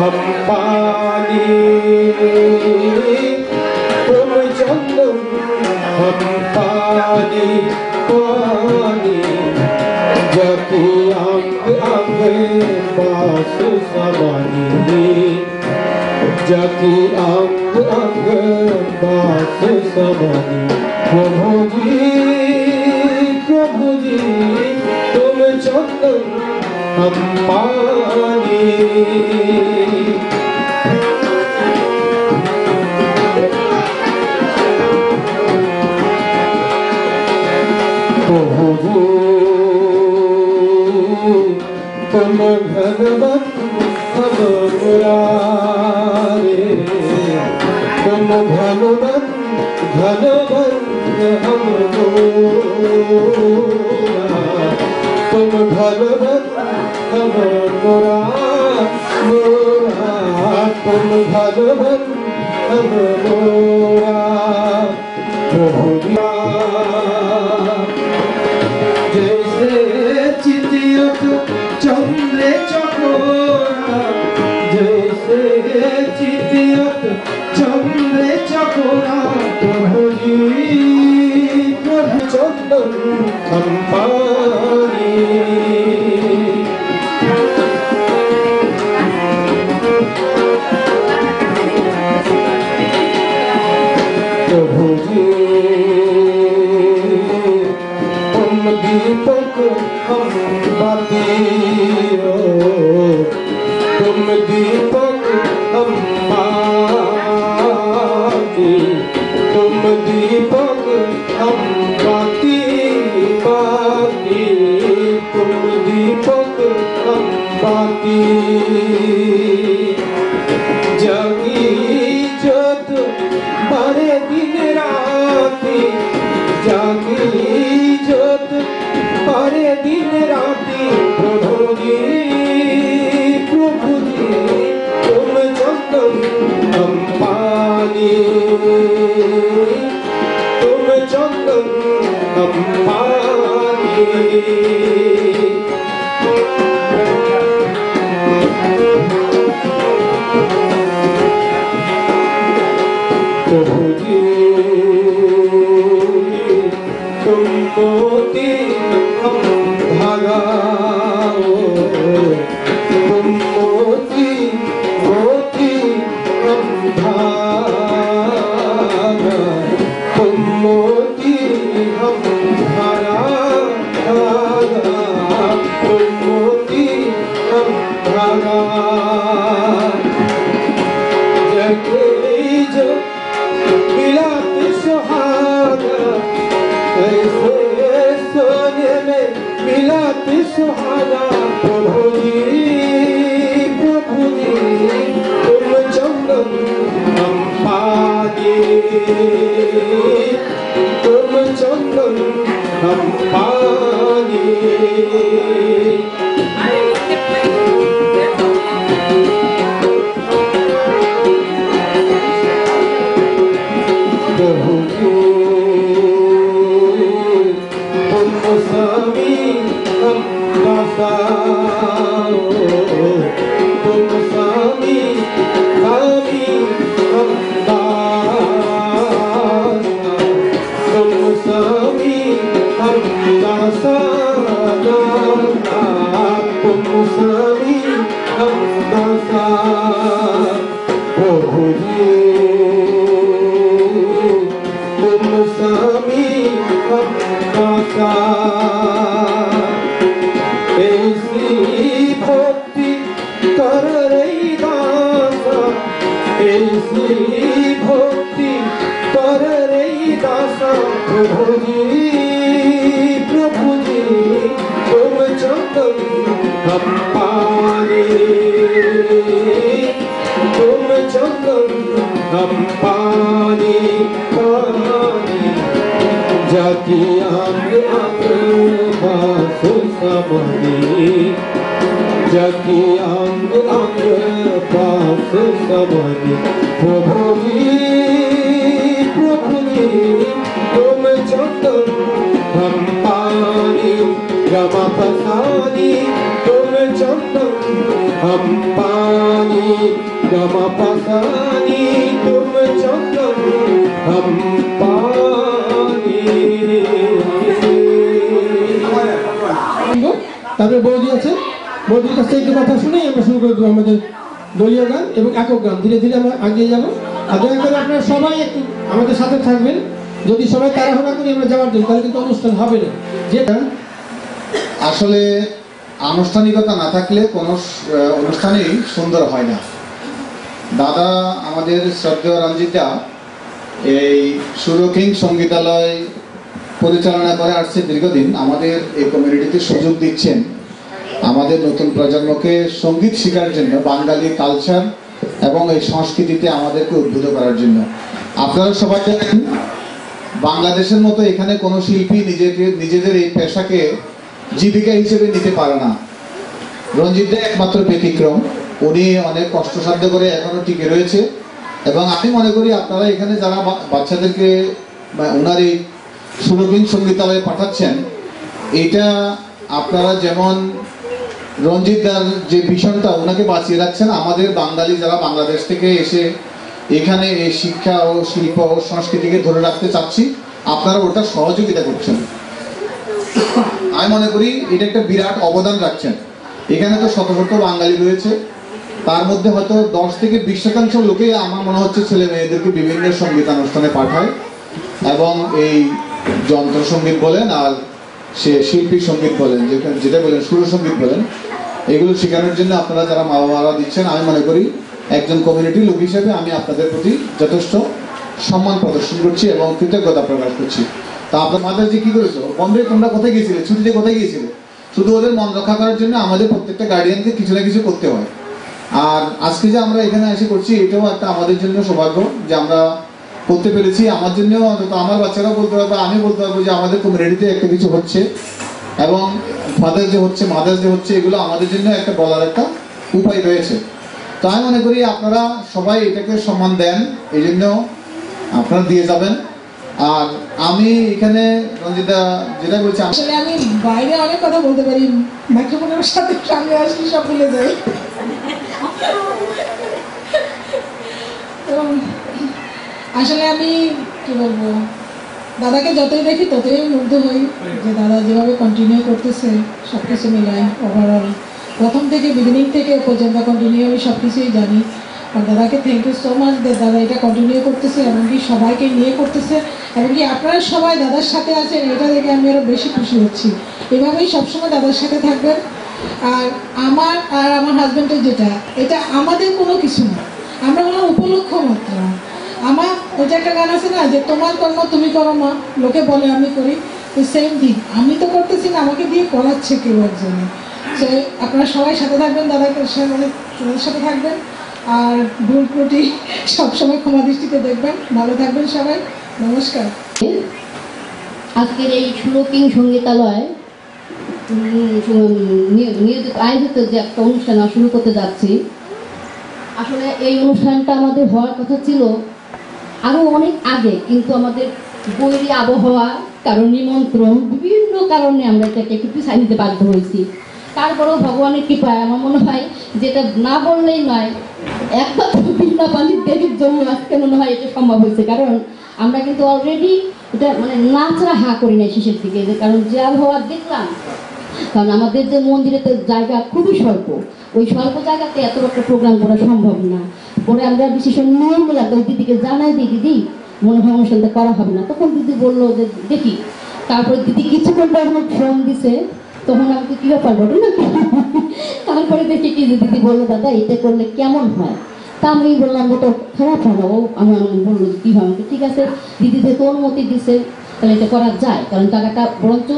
हम पानी तुम चंदन हम पानी पानी जकी अंग अंग पास समानी जकी अंग अंग पास समानी प्रभु जी तुम चंदन हम पानी तुम भगवन हम मुरारे तुम भगवन घनवन हम मोरा तुम भगवन हम मोरा मोरा तुम भगवन हम मोरा जैसे चितियुत चंद्रे चकोरा जैसे चितियुत चंद्रे चकोरा प्रभु जी प्रभु चंदन हम पानी प्रभु जी तुम दीपक हम बाती तुम दीपक हम बाती तुम दीपक हम बाती बाती तुम दीपक हम बाती जगी जोत बड़े दिन राती जगी जोत बड़े दिन राती प्रभु जी तुम चंदन हम पानी तुम चंदन हम पानी प्रभु जी तुम मोती हम धागा तुम मोती मोती हम धागा तुम मोती हम धारा धागा तुम मोती हम धागा जगे जो मिलात सुहागा ऐसे सोने में मिलात सुहागा प्रभु जी तुम चंदन हम पानी तुम चंदन हम पानी प्रभु जी तुम स्वामी हम दासा तुम स्वामी स्वामी हम दासा तुम स्वामी हम दासा तुम स्वामी हम दासा प्रभु जी तुम स्वामी हम दासा ऐसी भक्ति कर रही दासा ऐसी भक्ति कर रही दासा प्रभु जी तुम चंदन हम पानी तुम चंदन हम पानी पानी जाकी अंग अंग पास समानी जाकी अंग अंग पास समानी प्रभु जी तुम चंदन हम पानी रमा पसानी तुम चंदन हम पानी गमा पानी तुम चंदन हम पानी। তারপরে বৌদি আছে, বৌদির কাছ থেকে কথা শুনেই আমরা শুরু করে দেবো আমাদের দলীয় গান এবং একক গান। ধীরে ধীরে আমরা এগিয়ে যাবো। আর দয়া করে আপনারা সবাই একটু আমাদের সাথে থাকবেন। যদি সবাই তাড়াহুড়া করি আমরা যাওয়ার জন্য, তাহলে কিন্তু অনুষ্ঠান হবে না। যেটা আসলে আনুষ্ঠানিকতা না থাকলে কোনো অনুষ্ঠানই সুন্দর হয় না। দাদা আমাদের শ্রদ্ধেয় রঞ্জিতা এই সুরকিং সঙ্গীতালয় পরিচালনা করে আসছে দীর্ঘদিন। আমাদের এই কমিউনিটিতে সুযোগ দিচ্ছেন আমাদের নতুন প্রজন্মকে সঙ্গীত শেখার জন্য, বাঙালি কালচার এবং এই সংস্কৃতিতে আমাদেরকে উদ্বুদ্ধ করার জন্য। আপনারা সবাই জানেন বাংলাদেশের মতো এখানে কোনো শিল্পী নিজেদের এই পেশাকে জীবিকা হিসেবে নিতে পারে না। রঞ্জিত দা একমাত্র ব্যতিক্রম। উনি অনেক কষ্টসাধ্য করে এখনো টিকে রয়েছে এবং আমি মনে করি আপনারা এখানে যারা বাচ্চাদেরকে ওনার এই সুরকিং সঙ্গীতালয়ে পাঠাচ্ছেন, এটা আপনারা যেমন রঞ্জিত দার যে ভীষণটা ওনাকে বাঁচিয়ে রাখছেন, আমাদের বাঙালি যারা বাংলাদেশ থেকে এসে এখানে এই শিক্ষা ও শিল্প ও সংস্কৃতিকে ধরে রাখতে চাচ্ছি, আপনারা ওটা সহযোগিতা করছেন। আমি মনে করি এটা একটা বিরাট অবদান রাখছেন। এখানে তো শত শত বাঙালি রয়েছে, তার মধ্যে হয়তো 10 থেকে 20% লোকে আমার মনে হচ্ছে ছেলে মেয়েদেরকে বিভিন্ন সঙ্গীতানুষ্ঠানে পাঠায় এবং এই যন্ত্র সঙ্গীত বলেন আর সে শিল্পী সঙ্গীত বলেন, যেটা বলেন সুরসঙ্গীত বলেন, এগুলো শেখানোর জন্য আপনারা যারা মা বাবারা দিচ্ছেন, আমি মনে করি একজন কমিউনিটি লোক হিসেবে আমি আপনাদের প্রতি যথেষ্ট সম্মান প্রদর্শন করছি এবং কৃতজ্ঞতা প্রকাশ করছি। তা আপনার মাথায় যে কি করেছো, বম্বে তোমরা কোথায় গিয়েছিলে, ছুটিতে কোথায় গিয়েছিলে? শুধু ওদের মন রক্ষা করার জন্য আমাদের প্রত্যেকটা গার্ডিয়ানকে কিছু না কিছু করতে হয়। আর আজকে যে আমরা এখানে এসে করছি, এটাও একটা আমাদের জন্য সৌভাগ্য যে আমরা করতে পেরেছি। আমার জন্য অন্তত আমার বাচ্চারাও বলতে পারবে, আমি বলতে পারবো যে আমাদের কমিউনিটিতে একটা কিছু হচ্ছে এবং ফাদার যে হচ্ছে, মাদার যে হচ্ছে, এগুলো আমাদের জন্য একটা বলার একটা উপায় রয়েছে। তো আমি মনে করি আপনারা সবাই এটাকে সম্মান দেন, এই জন্য আপনারা দিয়ে যাবেন। আর আমি এখানে রঞ্জিতা যেটা বলছি, আসলে আমি বাইরে অনেক কথা বলতে পারি, মাইক্রোফোনের সাথে সামনে আসলে সব ভুলে যাই। আসলে আমি কি বলবো, দাদাকে যতই দেখি ততই মুগ্ধ হই যে দাদা যেভাবে কন্টিনিউ করতেছে সব কিছু মিলায় ওভারঅল প্রথম থেকে বিগিনিং থেকে পর্যন্ত কন্টিনিউ আমি সব কিছুই জানি। আর দাদাকে থ্যাংক ইউ সো মাচ যে দাদা এটা কন্টিনিউ করতেছে, এমনকি সবাইকে নিয়ে করতেছে, এমনকি আপনারা সবাই দাদার সাথে আছেন, এটা দেখে আমি আরও বেশি খুশি হচ্ছি। এভাবেই সবসময় দাদার সাথে থাকবেন। আর আমার হাজব্যান্ডের যেটা, এটা আমাদের কোনো কিছু না, আমরা কোনো উপলক্ষ মাত্র। আমার ওই যে একটা গান আছে না, যে তোমার কর্ম তুমি করো মা, লোকে বলে আমি করি, তো সেম থিং, আমি তো করতেছি না, আমাকে দিয়ে করাচ্ছে কেউ একজনে। সে আপনারা সবাই সাথে থাকবেন, দাদাকে মানে দাদার সাথে থাকবেন। আর ভুল ত্রুটি সবসময় ক্ষমা দৃষ্টিতে দেখবেন। ভালো থাকবেন সবাই, নমস্কার। আজকের এই সুরকিং সঙ্গীতালয় আয়োজিত যে একটা অনুষ্ঠান শুরু করতে যাচ্ছি, আসলে এই অনুষ্ঠানটা আমাদের হওয়ার কথা ছিল আরও অনেক আগে, কিন্তু আমাদের বৈরী আবহাওয়া, কারণ নিমন্ত্রণ, বিভিন্ন কারণে আমরা এটাকে একটু পিছিয়ে নিতে বাধ্য হয়েছি। তারপরেও ভগবানের কৃপায় আমার মনে হয় যেটা না বললেই নয়, একমাত্র বিনা পানির দেবীর জন্য আজকে মনে হয় এটা সম্ভব হয়েছে। কারণ আমরা কিন্তু অলরেডি এটা মানে না ছাড়া হা করি নাই শেষের দিকে, কারণ যে আবহাওয়া দেখলাম, কারণ আমাদের যে মন্দিরে তো জায়গা খুবই স্বল্প, ওই স্বল্প জায়গাতে এত একটা প্রোগ্রাম করা সম্ভব না। পরে আমরা ডিসিশন নিয়ে নিলাম, ওই দিদিকে জানাই দিই, দিদি মনে হয় অনুষ্ঠানটা করা হবে না। তখন দিদি বললো যে দেখি। তারপরে দিদি কিছুক্ষণ পর আমার ফোন দিছে, তখন আমি কি ব্যাপার বলি না, তারপরে দেখি কি দিদি বললো দাদা এটা করলে কেমন হয়। তা আমি বললাম তো খারাপ হয় না। ও আমার বললো কি হয়, ঠিক আছে দিদি যেহেতু অনুমতি দিছে তাহলে এটা করা যায়। কারণ জায়গাটা বরঞ্চ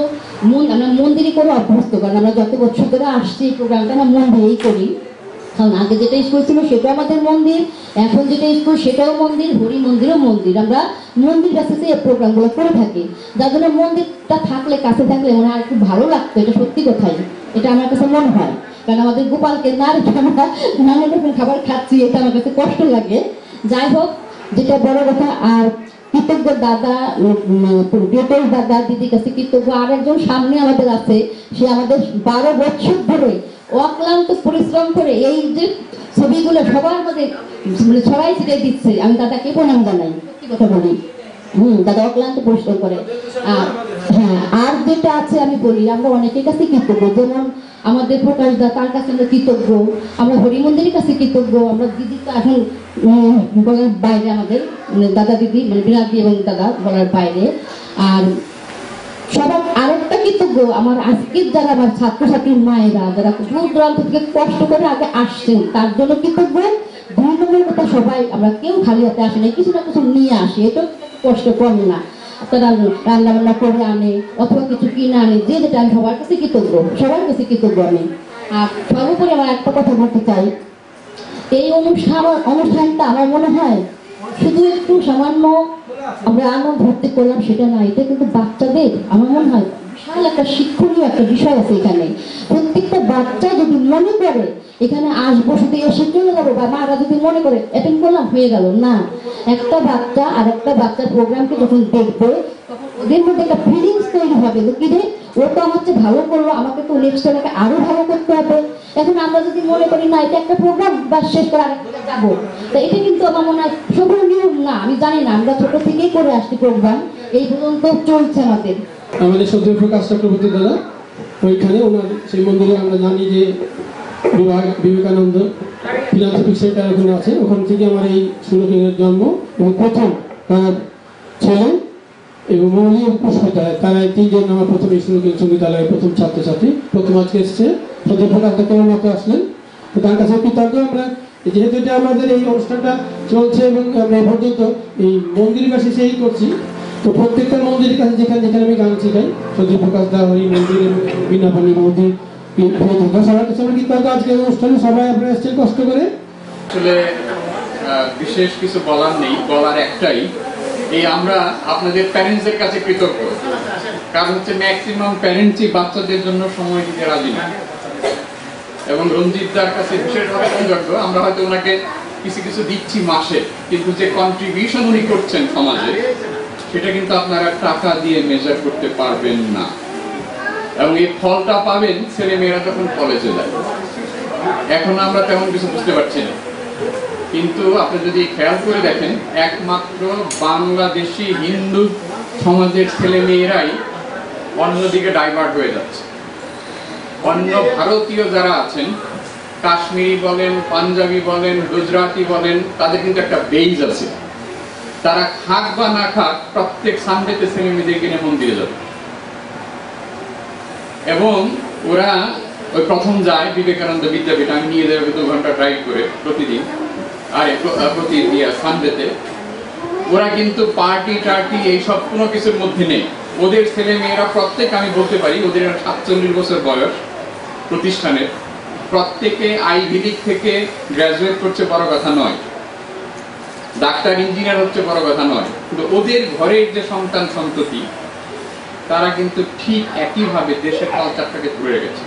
আমরা মন্দিরই করে অভ্যস্ত, কারণ আমরা যত বছর ধরে আসছি এই প্রোগ্রামটা আমরা মন্দিরেই করি। কারণ আগে যেটা স্কুল ছিল সেটাও আমাদের মন্দির, এখন যেটা স্কুল সেটাও মন্দির, হরি মন্দিরও মন্দির, আমরা মন্দির কাছে এই প্রোগ্রামগুলো করে থাকি। যার জন্য মন্দিরটা থাকলে, কাছে থাকলে মনে হয় একটু ভালো লাগতো। এটা সত্যি কথাই, এটা আমার কাছে মনে হয়। কারণ আমাদের গোপালকে না রেখে আমরা নানা রকম খাবার খাচ্ছি, এটা আমার কাছে কষ্ট লাগে। যাই হোক, যেটা বড় কথা। আর কৃতজ্ঞ দাদা, ডিটেলস দাদা দিদির কাছে কৃতজ্ঞ। আর একজন সামনে আমাদের আছে, সে আমাদের 12 বছর ধরে অক্লান্ত পরিশ্রম করে এই যে ছবিগুলো সবার মধ্যে সবাই ছিটিয়ে দিচ্ছে। আমি দাদাকে প্রণাম জানাই, সত্যি কথা বলি। দাদা অক্লান্ত পরিশ্রম করে। হ্যাঁ, আর যেটা আছে আমি বলি, আমরা অনেকের কাছে কৃতজ্ঞ, যেমন আমাদের প্রকাশ দা, তার কাছে আমরা কৃতজ্ঞ, আমরা হরিমন্দিরের কাছে কৃতজ্ঞ, আমরা দিদি তো এখন বলার বাইরে, আমাদের দাদা দিদি মানে বিনাদি এবং দাদা বলার বাইরে। আর সবার আরেকটা কৃতজ্ঞ আমার আজকের যারা আমার ছাত্রছাত্রীর মায়েরা, যারা দূর দূরান্ত থেকে কষ্ট করে আগে আসছেন, তার জন্য কৃতজ্ঞ। 2 নম্বরের কথা, সবাই আমরা কেউ খালি হাতে আসে না, কিছু না কিছু নিয়ে আসি, এটা কষ্ট কম না। তারা রান্না বান্না করে আনে অথবা কিছু কিনে আনে, যে যেটা, আমি সবার কাছে কৃতজ্ঞ, সবার কাছে কৃতজ্ঞ আমি। আর সর্বোপরি আমার একটা কথা বলতে চাই, এই অনুষ্ঠানটা আমার মনে হয় শুধু একটু সামান্য আমরা আনন্দ ভর্তি করলাম সেটা না, এটা কিন্তু বাচ্চাদের আমার মনে হয় বিশাল একটা শিক্ষণীয় একটা বিষয় আছে এখানে। প্রত্যেকটা বাচ্চা যদি মনে করে এখানে আসবো, শুধু এসে চলে যাবো, বা মারা যদি মনে করে অ্যাটেন্ড করলাম হয়ে গেল, না, একটা বাচ্চা আর একটা বাচ্চার প্রোগ্রামকে যখন দেখবে তখন ওদের মধ্যে একটা ফিলিংস তৈরি হবে যে কি রে, ও তো আমার চেয়ে ভালো করলো, আমাকে তো নেক্সট টাইমে আরো ভালো করতে হবে। এখন আমরা যদি মনে করি না এটা একটা প্রোগ্রাম, বা শেষ করে আরেকটা যাবো, তা এটা কিন্তু আমার মনে হয় সবার নিয়ম না, আমি জানি না, আমরা ছোট থেকেই করে আসছি প্রোগ্রাম, এই পর্যন্ত চলছে আমাদের। আমাদের শ্রদ্ধেয় প্রকাশ চক্রবর্তী দাদা ওইখানে ওনার সেই মন্দিরে আমরা জানি যে বিবেকানন্দ ফিলান্থ্রপিক সেন্টার ওখানে আছে, ওখান থেকে আমার এই সুরকিনের জন্ম, এবং প্রথম তার ছেলে এবং মৌলী পুষ্পিতা, তারা এই 3 জন আমার প্রথম এই সুরকিন সঙ্গীতালয়ের প্রথম ছাত্রছাত্রী, প্রথম আজকে এসছে। শ্রদ্ধেয় প্রকাশ দা কেমন মতো আসলেন, তো তার কাছে কৃতজ্ঞ আমরা, যেহেতু এটা আমাদের এই অনুষ্ঠানটা চলছে এবং আমরা এই পর্যন্ত এই মন্দিরের কাছে সেই করছি, তো প্রত্যেকটা মন্দিরের কাছে যেখানে যেখানে আমি গান শিখাই, শ্রদ্ধেয় প্রকাশ দা, হরি মন্দির এবং বিনাপানি মন্দির, সবার কাছে আমরা কৃতজ্ঞ। আজকে অনুষ্ঠানে সবাই আপনারা এসছেন কষ্ট করে। আসলে বিশেষ কিছু বলার নেই, বলার একটাই, এই আমরা আপনাদের প্যারেন্টসদের কাছে কৃতজ্ঞ। কারণ হচ্ছে ম্যাক্সিমাম প্যারেন্টসই বাচ্চাদের জন্য সময় দিতে রাজি না, এবং রঞ্জিতদার কাছে বিশেষভাবে কৃতজ্ঞ। আমরা হয়তো ওনাকে কিছু কিছু দিচ্ছি মাসে, কিন্তু যে কন্ট্রিবিউশন উনি করছেন সমাজে, সেটা কিন্তু আপনারা টাকা দিয়ে মেজার করতে পারবেন না, এবং এই ফলটা পাবেন ছেলে মেয়েরা যখন কলেজে যায়। এখন আমরা তেমন কিছু বুঝতে পারছি না, কিন্তু আপনি যদি খেয়াল করে দেখেন, একমাত্র বাংলাদেশি হিন্দু সমাজের ছেলে মেয়েরাই অন্যদিকে ডাইভার্ট হয়ে যাচ্ছে। অন্য ভারতীয় যারা আছেন, কাশ্মীরি বলেন, পাঞ্জাবি বলেন, গুজরাটি বলেন, তাদের কিন্তু একটা বেইজ আছে। তারা খাক বা না খাক প্রত্যেক সানডেতে ছেলে মেয়েদেরকে নিয়ে মন্দিরে যাবে, এবং ওরা ওই প্রথম যায় বিবেকানন্দ বিদ্যাপীঠ, আমি নিয়ে যাবো 2 ঘন্টা ড্রাইভ করে প্রতিদিন, আর প্রতি সানডেতে। ওরা কিন্তু পার্টি টার্টি এইসব কোনো কিছুর মধ্যে নেই। ওদের ছেলে মেয়েরা প্রত্যেক, আমি বলতে পারি ওদের 47 বছর বয়স, প্রতিষ্ঠানের প্রত্যেকে আইভি লীগ থেকে গ্রাজুয়েট করছে, বড় কথা নয়, ডাক্তার ইঞ্জিনিয়ার হচ্ছে, বড় কথা নয়, কিন্তু ওদের ঘরের যে সন্তান সন্ততি, তারা কিন্তু ঠিক একইভাবে দেশের কালচারটাকে ধরে রেখেছে।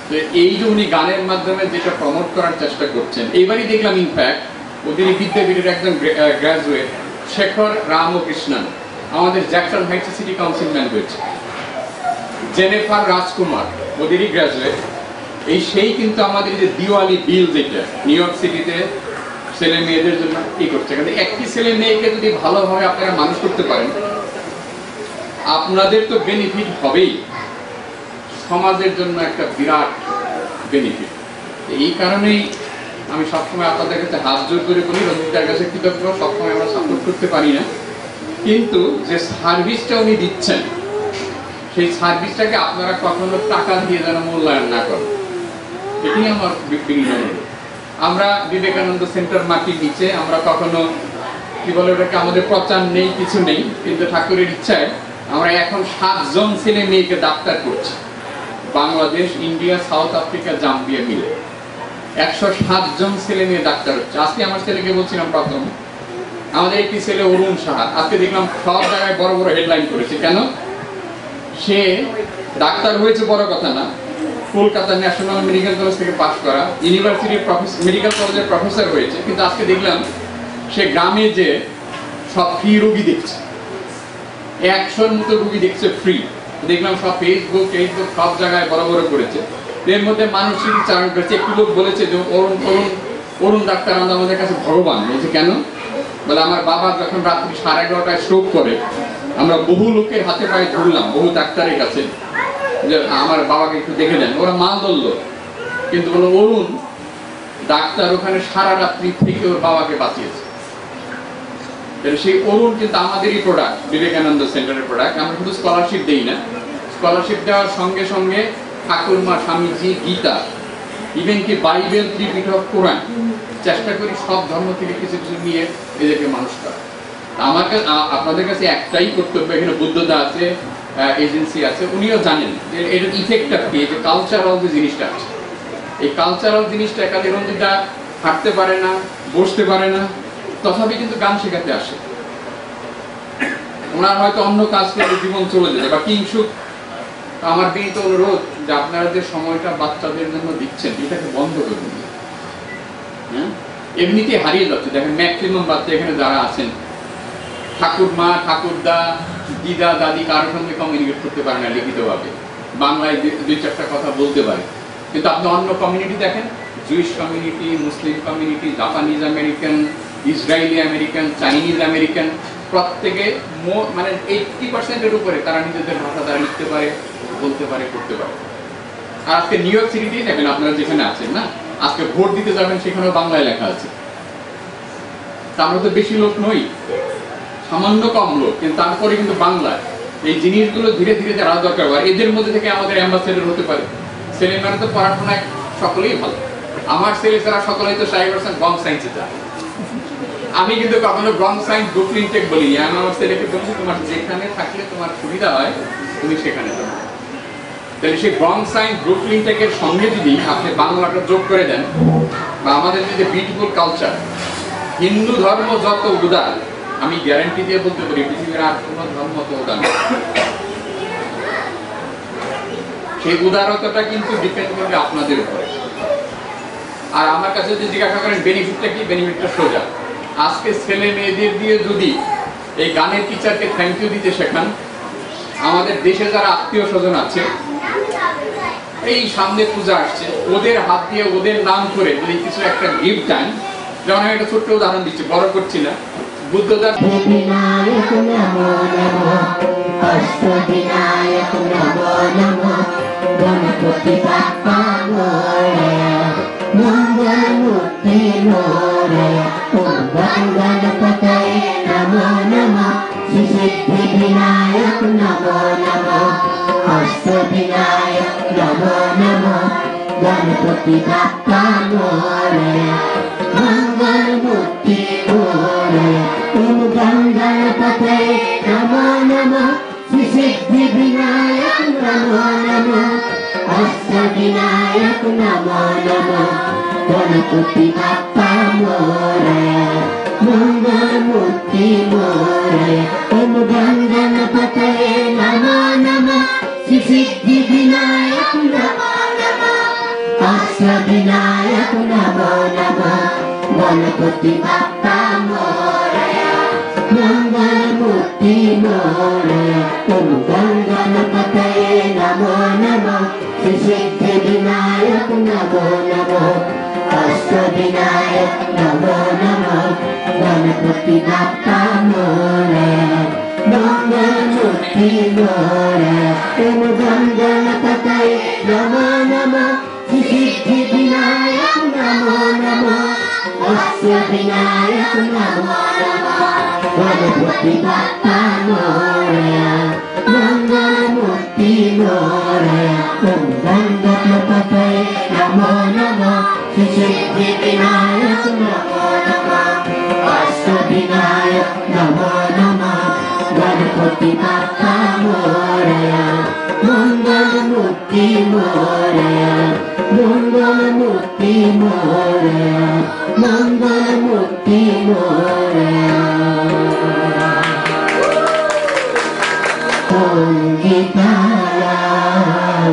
তো এই যে উনি গানের মাধ্যমে যেটা প্রমোট করার চেষ্টা করছেন, এইবারই দেখলাম ইনফ্যাক্ট ওদের বিদ্যাপীঠের একজন গ্রাজুয়েট শেখর রামকৃষ্ণন আমাদের জ্যাকসন হাইটস সিটি কাউন্সিলম্যান হয়েছে। জেনেফার রাজকুমার ওদেরই গ্রাজুয়েট। এই সেই কিন্তু আমাদের যে দিওয়ালি বিল, যেটা নিউ ইয়র্ক সিটিতে ছেলে মেয়েদের জন্য কি করছে, কিন্তু একটি ছেলে মেয়েকে যদি ভালোভাবে আপনারা মানুষ করতে পারেন, আপনাদের তো বেনিফিট হবেই, সমাজের জন্য একটা বিরাট বেনিফিট। এই কারণেই আমি সবসময় আপনাদের কাছে হাত জোর করে বলি, রঞ্জিতার কাছে কৃতজ্ঞ। সবসময় আমরা সাপোর্ট করতে পারি না, কিন্তু যে সার্ভিসটা উনি দিচ্ছেন, সেই সার্ভিসটাকে আপনারা কখনো টাকা দিয়ে যেন মূল্যায়ন না করেন, এটাই আমার বিনোদন। আমরা বিবেকানন্দ সেন্টার মাটির নিচে, আমরা কখনো কি বলে ওটাকে, আমাদের প্রচার নেই, কিছু নেই, কিন্তু ঠাকুরের ইচ্ছায় আমরা এখন 7 জন ছেলে মেয়েকে ডাক্তার করছি, Bangladesh, India, south Africa, Zambia মিলে 107 জন ছেলে মেয়ে ডাক্তার হচ্ছে। আজকে আমার ছেলেকে বলছিলাম, প্রথম আমাদের একটি ছেলে অরুণ সাহা, আজকে দেখলাম সব জায়গায় বড় বড় হেডলাইন করেছে। কেন? সে ডাক্তার হয়েছে, বড় কথা না, কলকাতা ন্যাশনাল মেডিকেল কলেজ থেকে পাস করা, ইউনিভার্সিটির মেডিকেল কলেজের প্রফেসর হয়েছে, কিন্তু আজকে দেখলাম সে গ্রামে যে সব ফ্রি রোগী দেখছে, 100-র মতো রোগী দেখছে ফ্রি। দেখলাম সব ফেসবুক সব জায়গায় বড় বড় করেছে। এর মধ্যে মানসিক চারণ করেছে। একটু লোক বলেছে যে অরুণ ডাক্তার আমাদের কাছে ভগবান। বলছে কেন? বলে আমার বাবা যখন রাত্রি 11:30টায় স্ট্রোক করে, আমরা বহু লোকের হাতে পায়ে ধরলাম, বহু ডাক্তারের কাছে যে আমার বাবাকে একটু দেখে দেন। ওরা মাল ধরলো, কিন্তু বলো অরুণ ডাক্তার ওখানে সারা রাত্রি থেকে ওর বাবাকে বাঁচিয়েছে। সেই অরুণ কিন্তু আমাদেরই প্রোডাক্ট, বিবেকানন্দ সেন্টারের প্রোডাক্ট। আমরা শুধু স্কলারশিপ দেই না, স্কলারশিপ দেওয়ার সঙ্গে সঙ্গে ঠাকুরমা, স্বামীজি, গীতা, ইভেন কি বাইবেল, ত্রিপিটক, কোরআন, চেষ্টা করি সব ধর্ম থেকে কিছু কিছু নিয়ে এদেরকে মানুষ করা। আমার কাছে আপনাদের কাছে একটাই কর্তব্য, এখানে বুদ্ধদা আছে, এজেন্সি আছে, উনিও জানেন যে এর ইফেক্টটা কি, যে কালচারাল যে জিনিসটা আছে, এই কালচারাল জিনিসটা একালে রঞ্জিতা হাঁটতে পারে না, বসতে পারে না, তথাপি কিন্তু গান শেখাতে আসে। ওনার হয়তো অন্য কাজ করে জীবন চলে যেতে বা কিংসুক। আমার বিনীত অনুরোধ যে আপনারা যে সময়টা বাচ্চাদের জন্য দিচ্ছেন এটাকে বন্ধ করুন। হ্যাঁ, এমনিতে হারিয়ে যাচ্ছে। দেখেন ম্যাক্সিমাম বাচ্চা এখানে যারা আছেন, ঠাকুরমা, ঠাকুরদা, দিদা, দাদি কারোর সঙ্গে কমিউনিকেট করতে পারে না লিখিতভাবে, বাংলায় 2-4টা কথা বলতে পারে। কিন্তু আপনি অন্য কমিউনিটি দেখেন, Jewish community, Muslim community, Japanese American, Israeli American, Chinese American, প্রত্যেকে মানে 80%-এর উপরে তারা নিজেদের ভাষা তারা লিখতে পারে, বলতে পারে, করতে পারে। আর আজকে নিউ ইয়র্ক সিটিতেই নেবেন, আপনারা যেখানে আছেন না, আজকে ভোট দিতে যাবেন সেখানেও বাংলায় লেখা আছে। তা আমরা তো বেশি লোক নই, সামান্য কম লোক, কিন্তু তারপরে কিন্তু বাংলায় এই জিনিসগুলো ধীরে ধীরে যারা দরকার হয়, এদের মধ্যে থেকে আমাদের অ্যাম্বাসেডর হতে পারে। ছেলেমেয়েরা তো পড়াশোনায় সকলেই ভালো। আমার ছেলে ছাড়া সকলেই তো 60% বং সায়েন্সে যায়। আমি কিন্তু কখনো বং সায়েন্স ব্রুকলিন টেক বলিনি। আমি আমার ছেলেকে বলছি তোমার যেখানে থাকলে তোমার সুবিধা হয় তুমি সেখানে যাও। তাহলে সেই বং সায়েন্স ব্রুকলিন টেকের সঙ্গে যদি আপনি বাংলাটা যোগ করে দেন, বা আমাদের যে বিউটিফুল কালচার, হিন্দু ধর্ম যত উদার, আমি গ্যারান্টি দিয়ে বলতে পারি পৃথিবীর আর কোন ধর্ম তো উদার না। সেই উদারতাটা কিন্তু ডিপেন্ড করবে আপনাদের উপরে। আর আমার কাছে যদি জিজ্ঞাসা করেন বেনিফিটটা কি, বেনিফিটটা সোজা। আজকে ছেলে মেয়েদের দিয়ে যদি এই গানের টিচারকে থ্যাংক ইউ দিতে শেখান, আমাদের দেশে যারা আত্মীয় স্বজন আছে, এই সামনে পূজা আসছে, ওদের হাত দিয়ে ওদের নাম করে যদি কিছু একটা গিফট দেন, যেমন আমি একটা ছোট্ট উদাহরণ দিচ্ছি, বড় করছি না, বুদ্ধদাস গণপতি বাপ্পা মোরয়া, মঙ্গলমূর্তি মোরয়া, ওম গণপতয়ে নমো নমঃ, সিদ্ধি বিনায়ক নমো নমঃ, অষ্ট বিনায়ক নমো নমঃ, গণপতি বাপ্পা মোরয়া, মঙ্গলমূর্তি মোরয়া, ওম গণপতয়ে নমো নমঃ, সিদ্ধি বিনায়ক নমো নমঃ, অষ্ট বিনায়ক নমো নমঃ, গণপতি বাপ্পা মোরয়া, মঙ্গলমূর্তি মোরয়া, ওম গণপতয়ে নমো নমঃ, সিদ্ধি বিনায়ক নমো নমঃ, অষ্ট বিনায়ক নমো নমঃ, গণপতি বাপ্পা মোরয়া, মঙ্গলমূর্তি মোরয়া, ওম গণপতয়ে নমো নমঃ, সিদ্ধি বিনায়ক নমো নমঃ, অষ্ট বিনায়ক নমো নমঃ, গণপতি বাপ্পা মোরয়া, মঙ্গলমূর্তি মোরয়া, ওম গণপতয়ে নমো নমঃ, সিদ্ধি বিনায়ক নমো নমঃ, অষ্ট বিনায়ক নমো নমঃ, গণপতি বাপ্পা মোরয়া, মঙ্গলমূর্তি মোরয়া, ওম গণপতয়ে নমো নমঃ, সিদ্ধি বিনায়ক নমো নমঃ, অষ্ট বিনায়ক নমো নমঃ, গণপতি বাপ্পা মোরয়া, মঙ্গলমূর্তি মোরয়া, মঙ্গলমূর্তি মোরয়া, মঙ্গলমূর্তি মোরয়া। সঙ্গীতালাম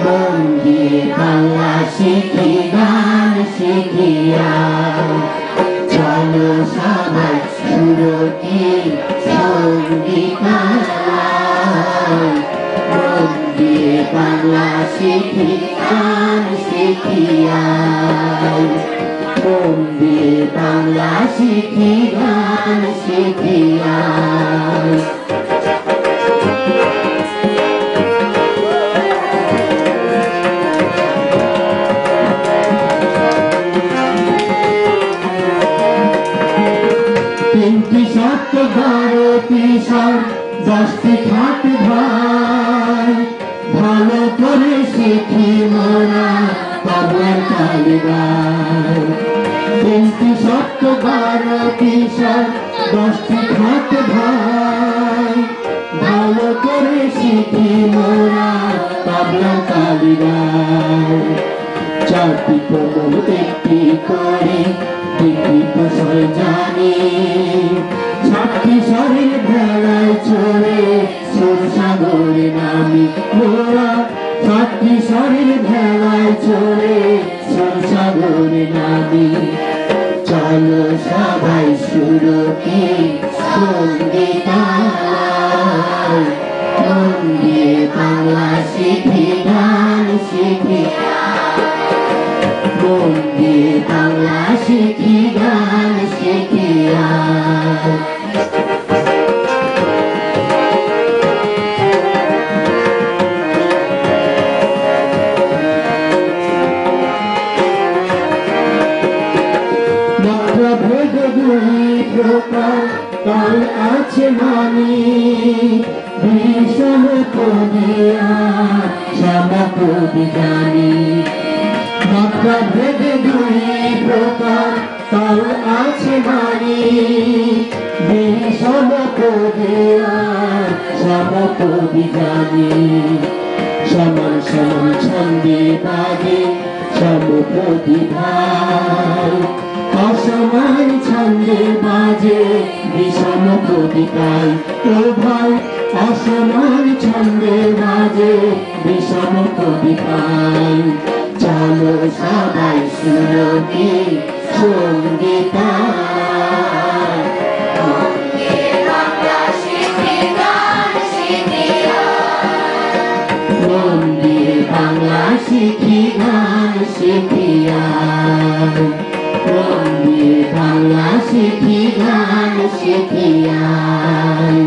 মন্দির বাংলা শিখি, গান শিখিয়া চলো সবাই সুরতি বাংলা শিখি গান শিখিয়াই মন দিয়ে বাংলা শিখি গান শিখিয়াই তিনটি সপ্ত ভারতী সব 10টি খাট ভাই ভালো করে শিখি মোরা তবলার তালি গাই তিনটি সপ্ত ভারতী সব 10টি খাট ভাই ভালো করে শিখি মোরা তবলার তালি গাই 4টি প্রবল একটি করে বিকৃত স্বর জানি 7টি স্বরের ভেলায় চলে সুর সাগরে নামি মোরা 7টি স্বরের ভেলায় চলে সুর সাগরে নামি চলো সবাই সুরকে সঙ্গীতায় মন দিয়ে বাংলা শিখি গান শিখি মন দিয়ে বাংলা শিখি গান শিখিয়াই মাত্রা ভেদ 2 প্রকার তাল আছে মানি বিষম কবিয়া সমকবি জানি মাত্রা ভেদে 2 প্রকার তাল আছে মানি বিষম কবিয়া সমকবি জানি সমান সমান ছন্দে বাজে সমপ্রতিভায় অসমান ছন্দে বাজে বিষম কবিতায় ও ভাই অসমান ছন্দে বাজে বিষম কবিতায় চলো সবাই সুরকে সঙ্গীতায় মন দিয়ে বাংলা শিখি গান শিখিয়াই মন দিয়ে বাংলা শিখি গান শিখিয়াই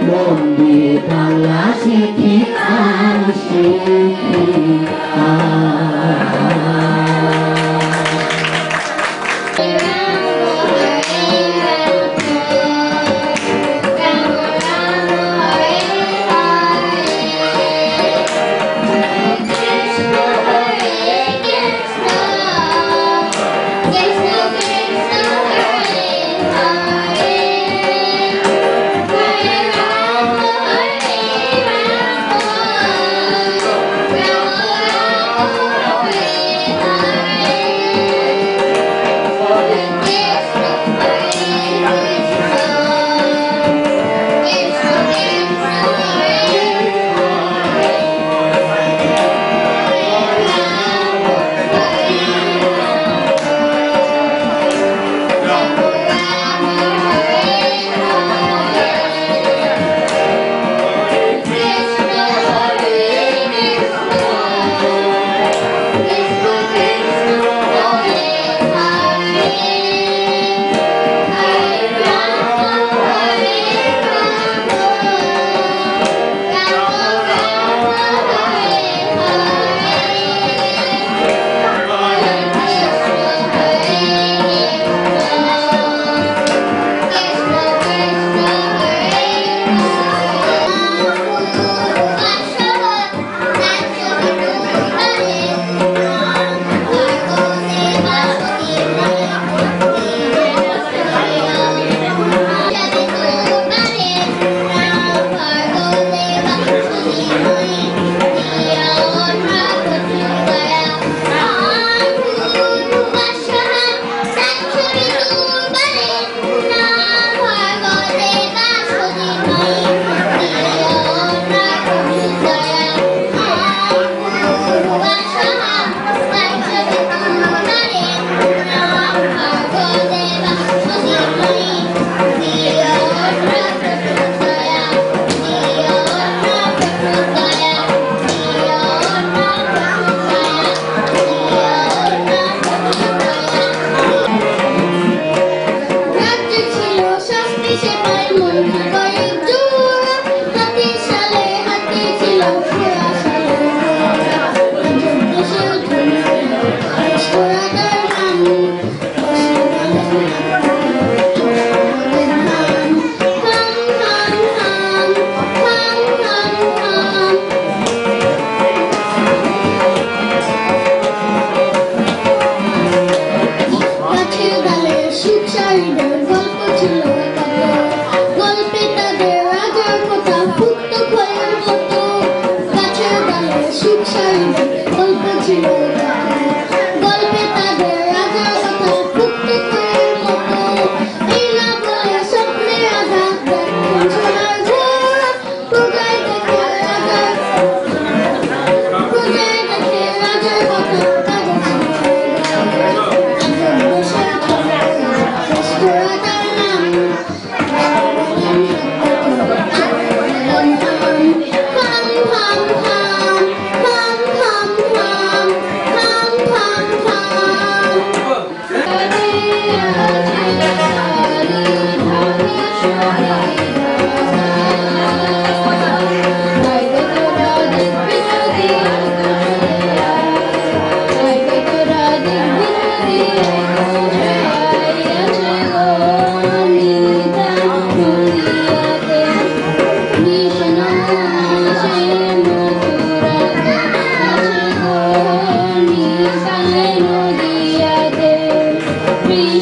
মন দিয়ে বাংলা শিখি গান Oh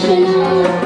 Krishna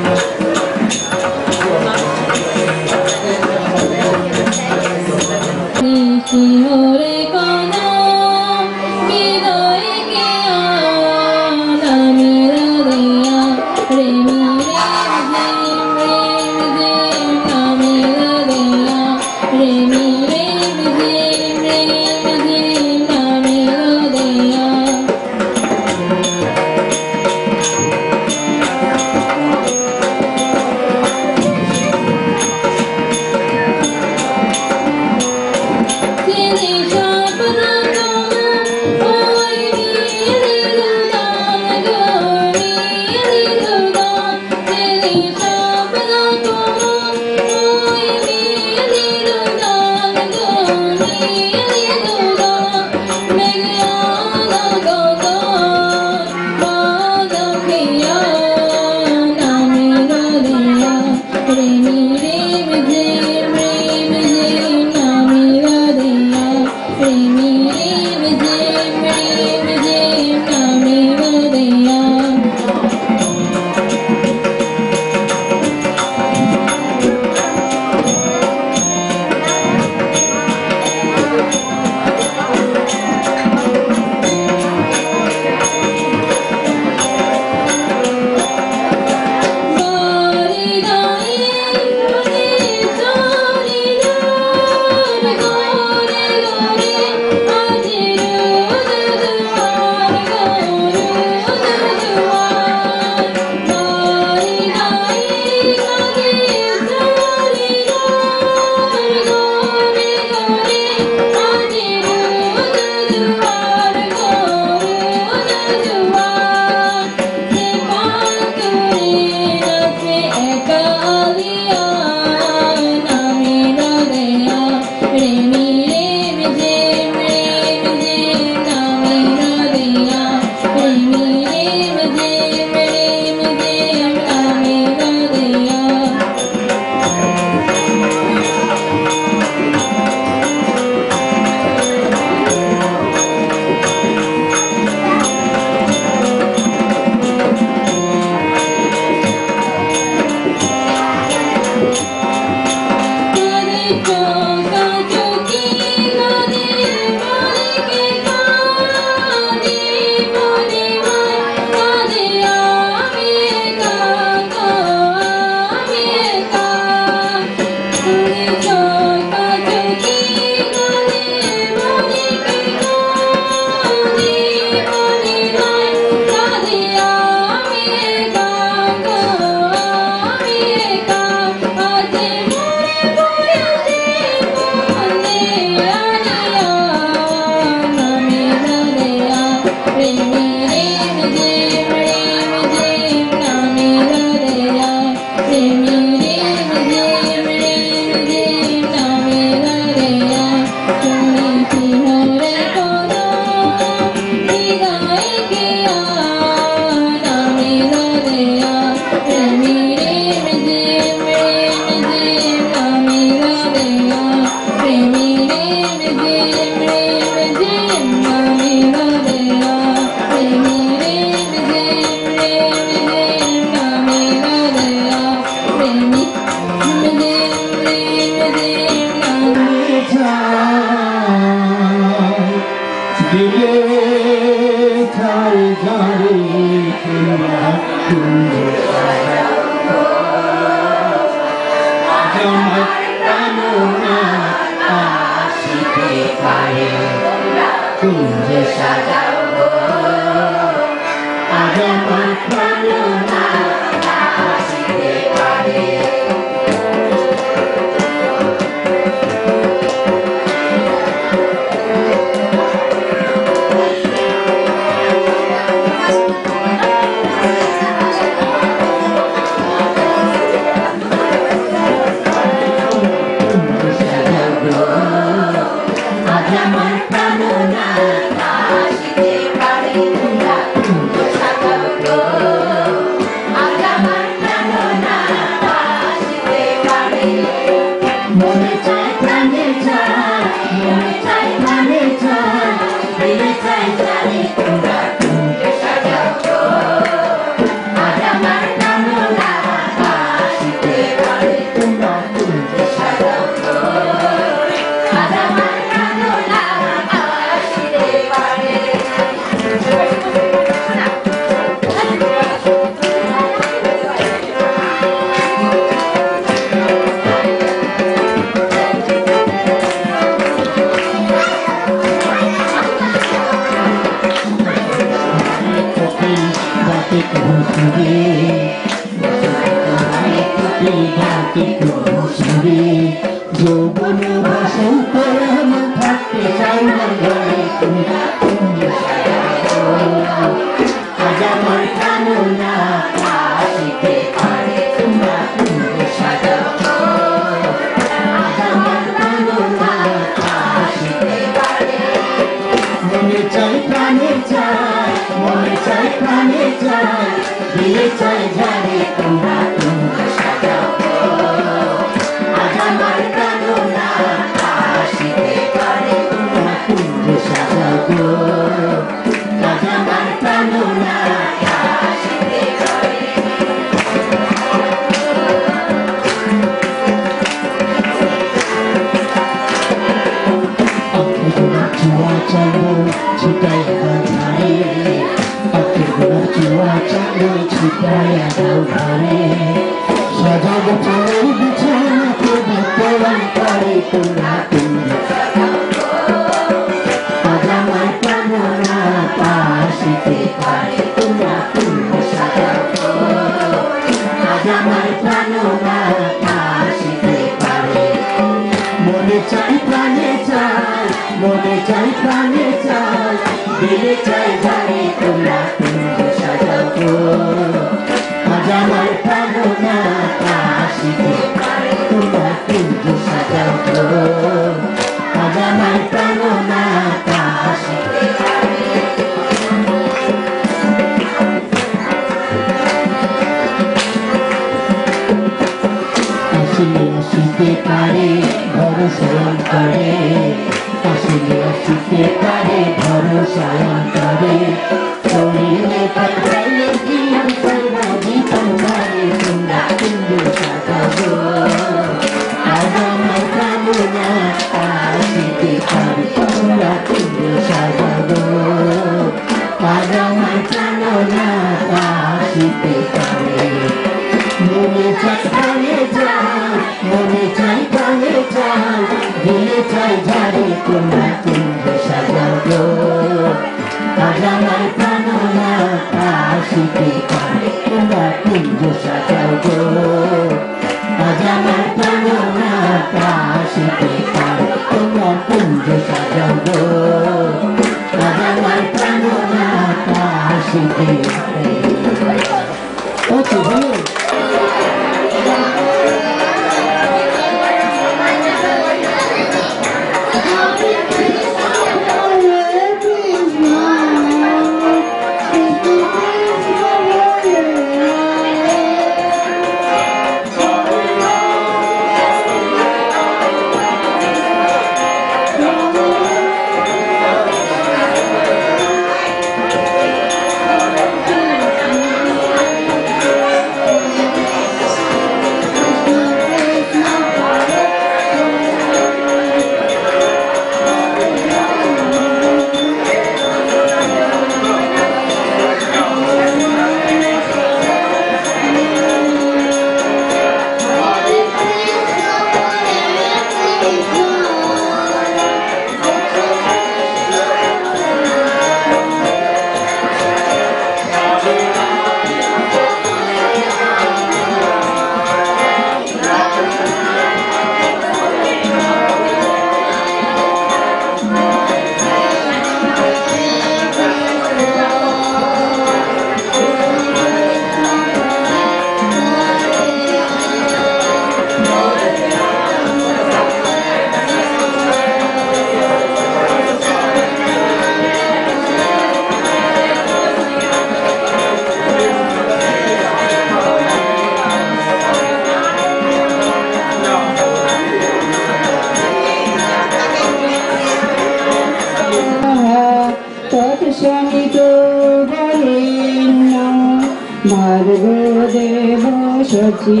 ভার্গদেব শচী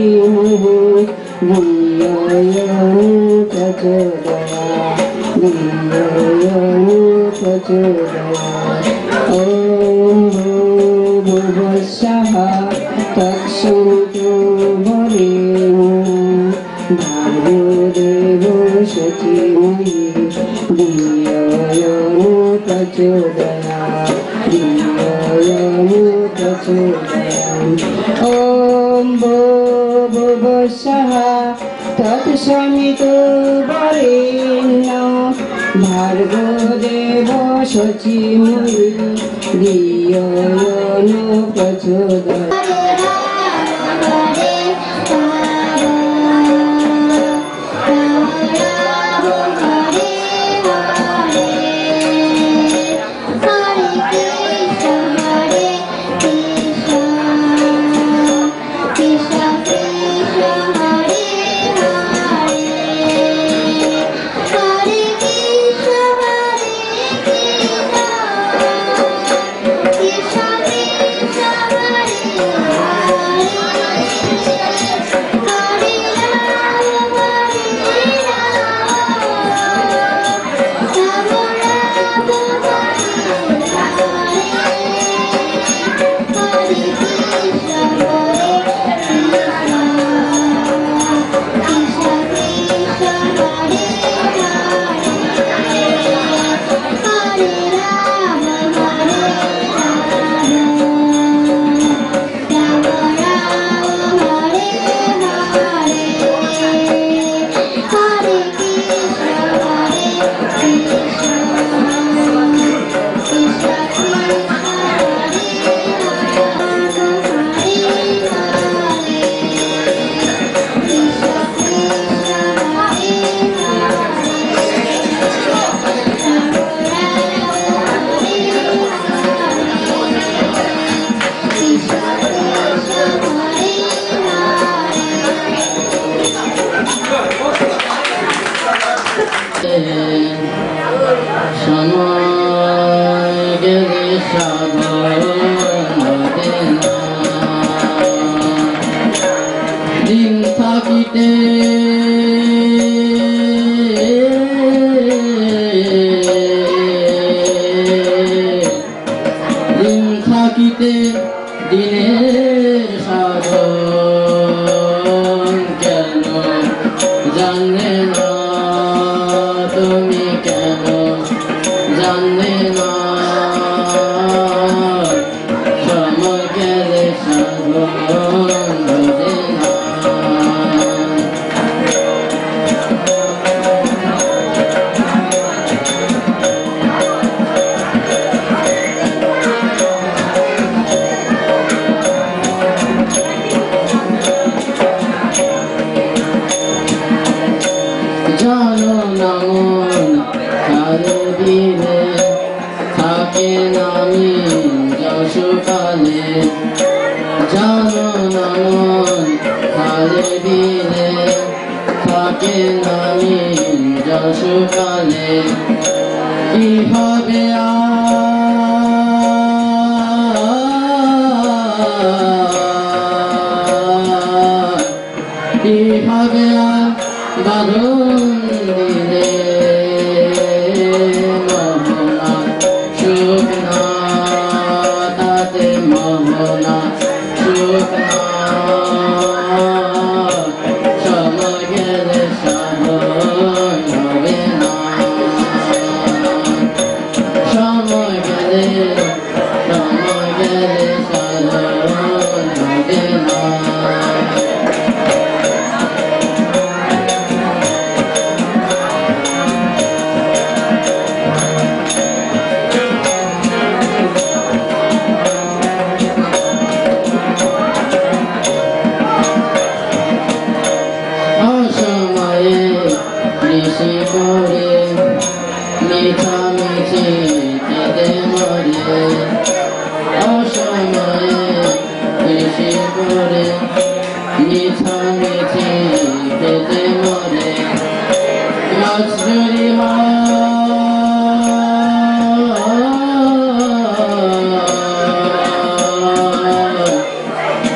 প্রচোদয়া ওম ভূর্ভুবস্সুঃ তৎসবিতু বরেণ্যং ভার্গদেব শচীমহি ধিয়ো यो न प्रचोदयात् धियो यो न प्रचोदयात् ॐ भूर्भुवस्सुः तत्सवितु वरेण्यं भार्गदेव शचीमहि धियो यो न प्रचोदयात्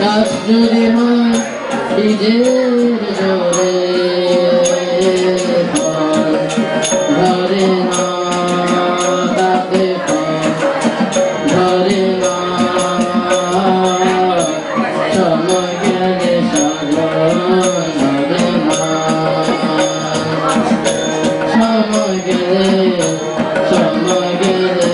That's যদি হয় নিজের জোরে ধরে না তাতে ধরে না সময় গেলে সাধন হবে না সময় গেলে সাধন হবে না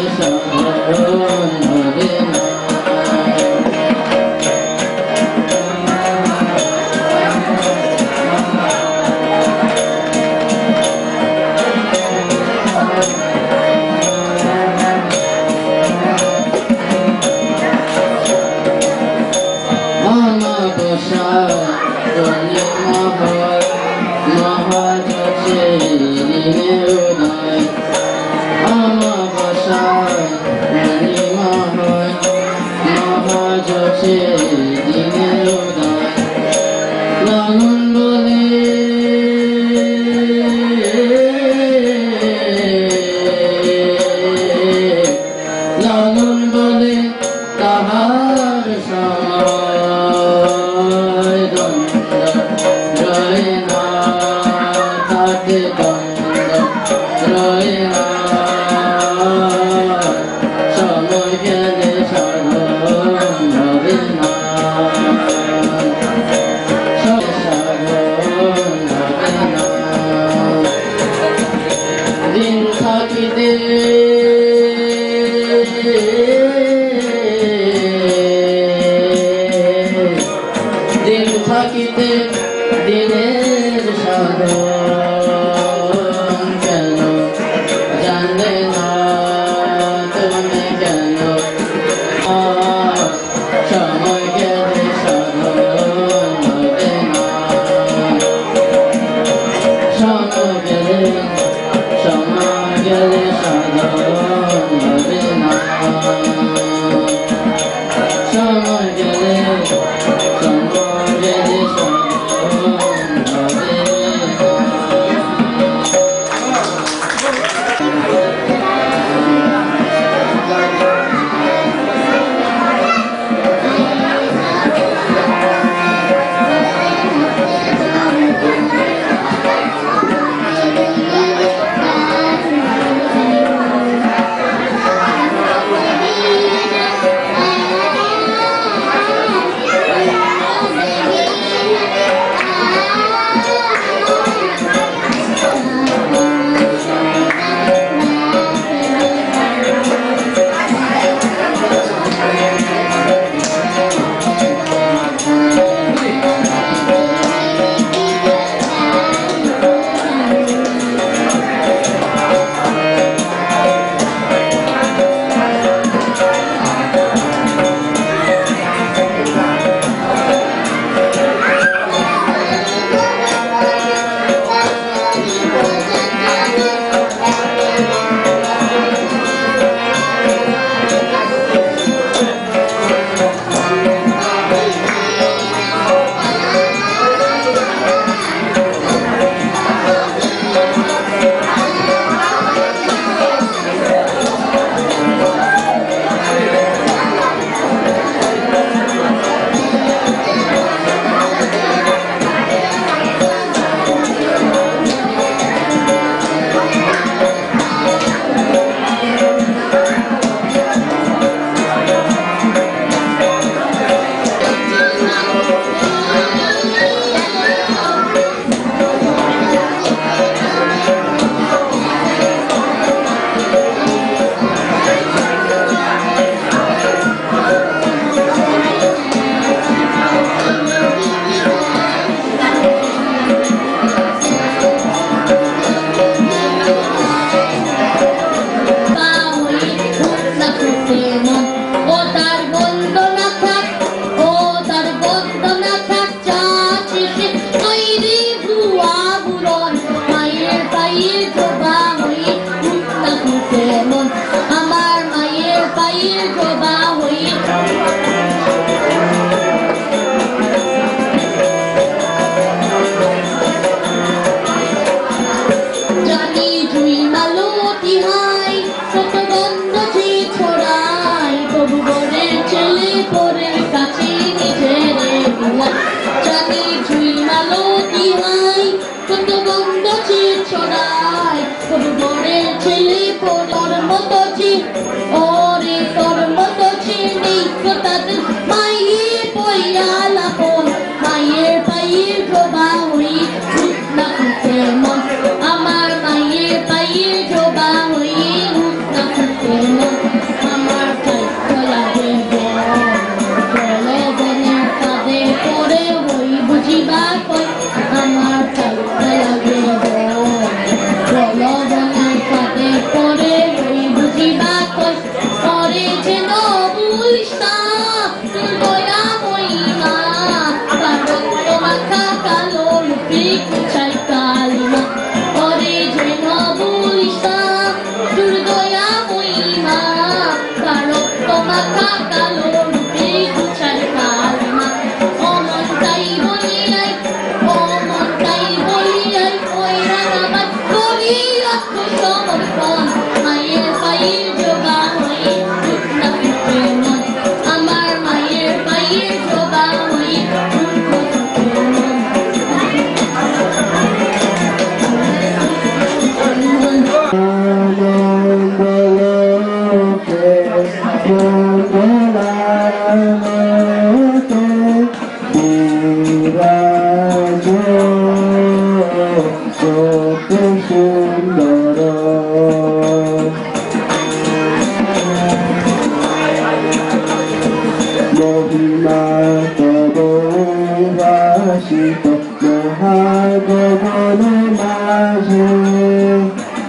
ভাসিত মহাগগন মাঝে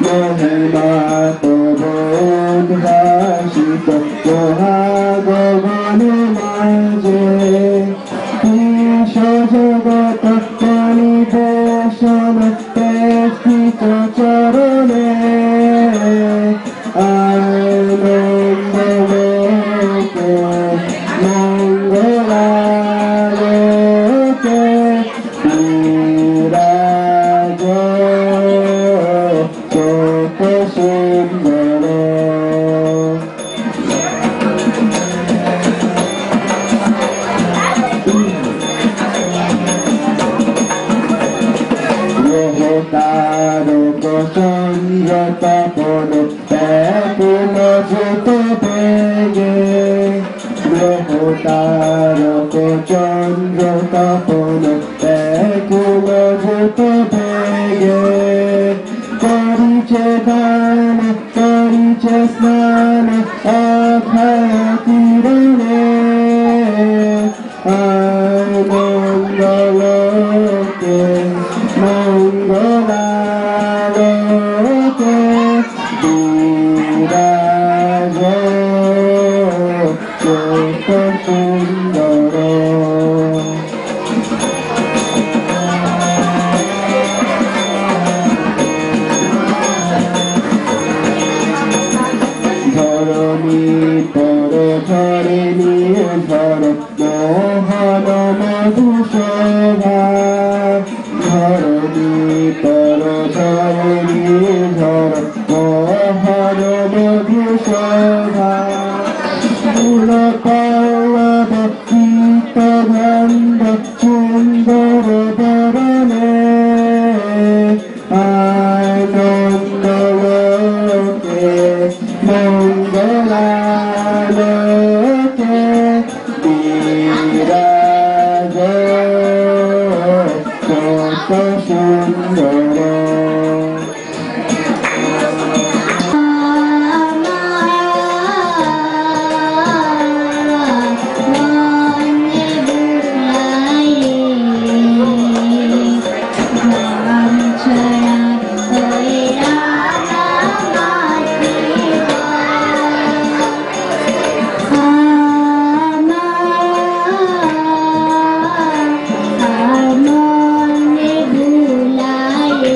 মহিমা তব উদ্ভাসিত মহাগগন মাঝে জগত পরিবেশন স্থিত চরণে আনন্দলোকে মঙ্গলালোকে বিরাজ কত সুন্দর তারক চন্দ্র তপন ব্যাকুল যত বেগে গ্রহ তারক চন্দ্র তপন ব্যাকুল যত বেগে করিছে দান করিছে স্নান অক্ষয় কিরণে আনন্দলোকে মঙ্গলালোকে বিরাজ কত সুন্দর ধরণী পর ধরণী ধর মোহন মধুশোভা ধরণী পর ধরণী ধর মোহন মধুশোভা মূল পল্লব কীট ভণ্ড সুন্দর বরণে আনন্দলোকে মঙ্গলালোকে বিরাজ কত সুন্দর মনে ভুলায়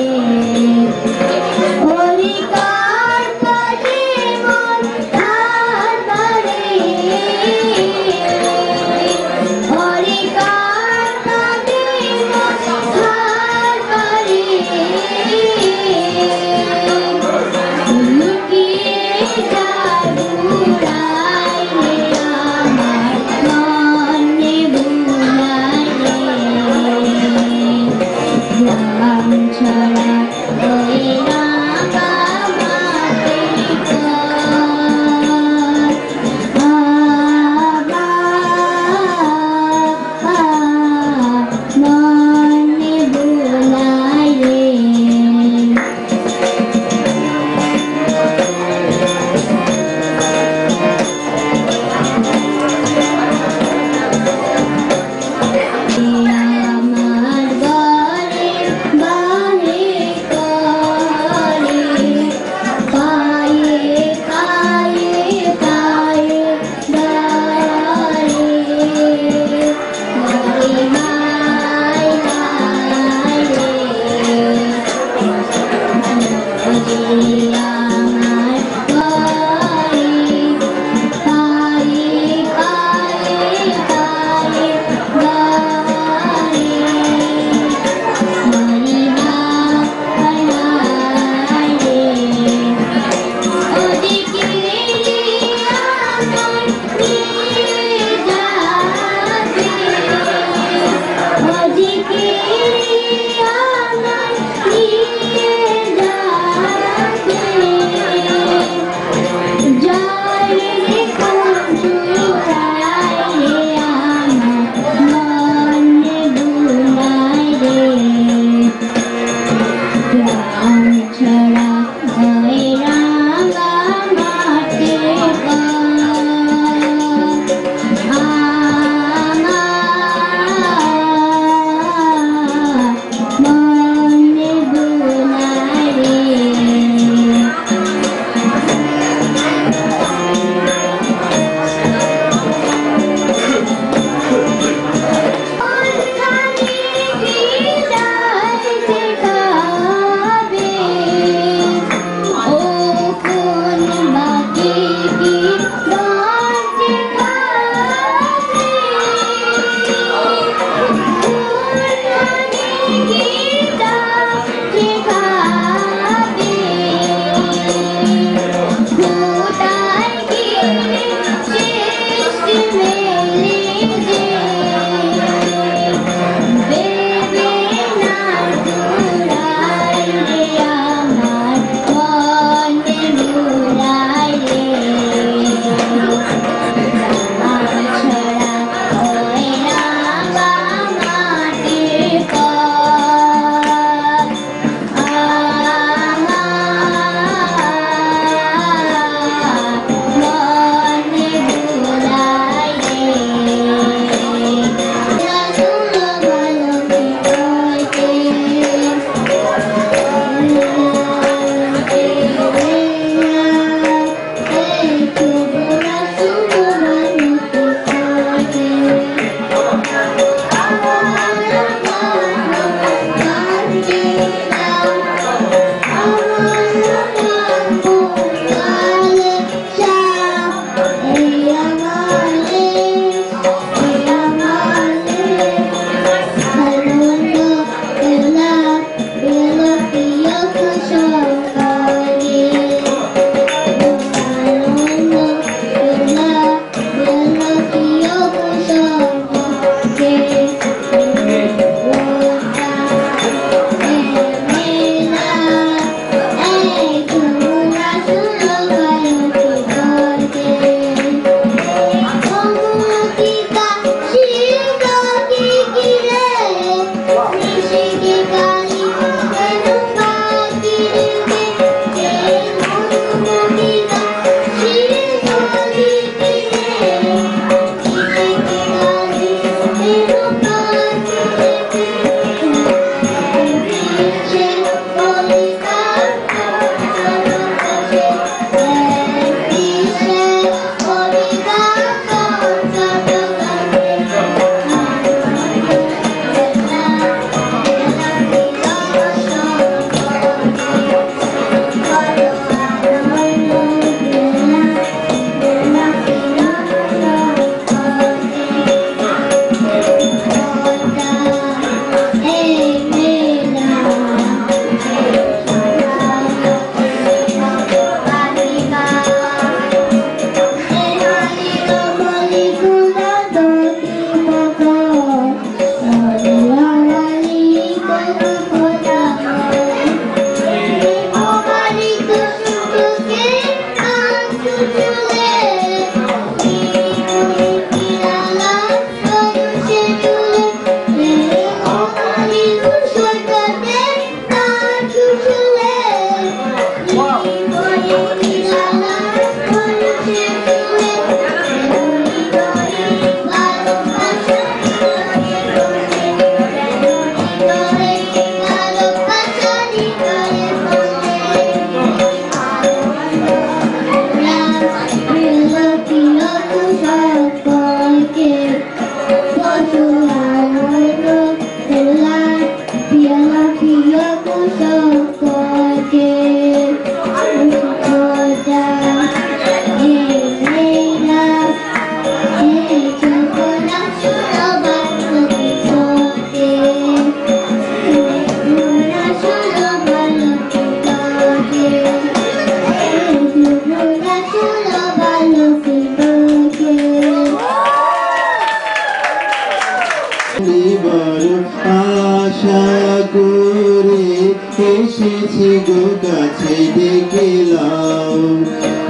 এসেছি গো কাছে ডেকেলাম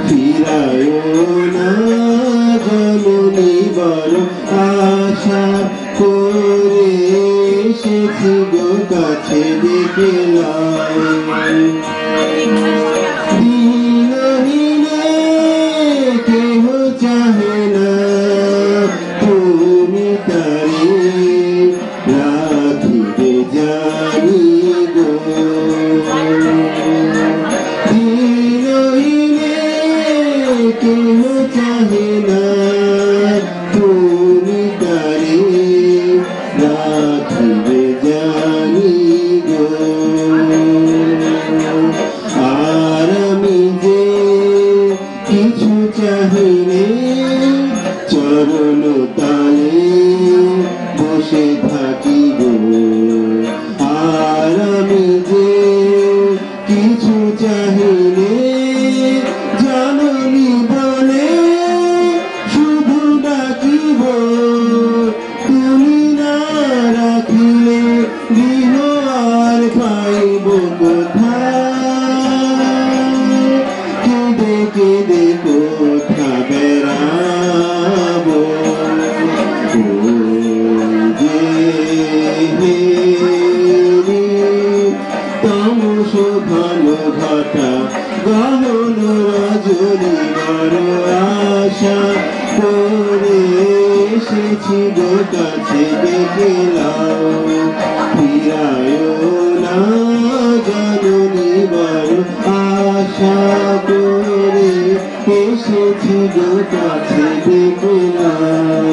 ফিরায় না জননী বড় আশা করে এসেছি গো কাছে ডেকেলাম দিনহীনে কেহ চাহে না তুমি তারে রাখিবে জানি গো দিনহীনে কেহ চাহে না তুমি তারে রাখিবে জানি গো আর আমি যে কিছু চাহিনে চরণ তালে বসে থাকি গো আর আমি যে কিছু চাহিনে জাননি বলে শুধু ডাকিব তুমি না রাখিলে গৃহ আর পাইব কোথায় কেঁদে কেঁদে কোথা বেড়াবো তামস ভালো ঘটা গহন রজনী বড় আশা করে এসেছি গো কাছে ডেকেলাম ফিরায় না জননী বড় আশা করে এসেছি গো কাছে ডেকেলাম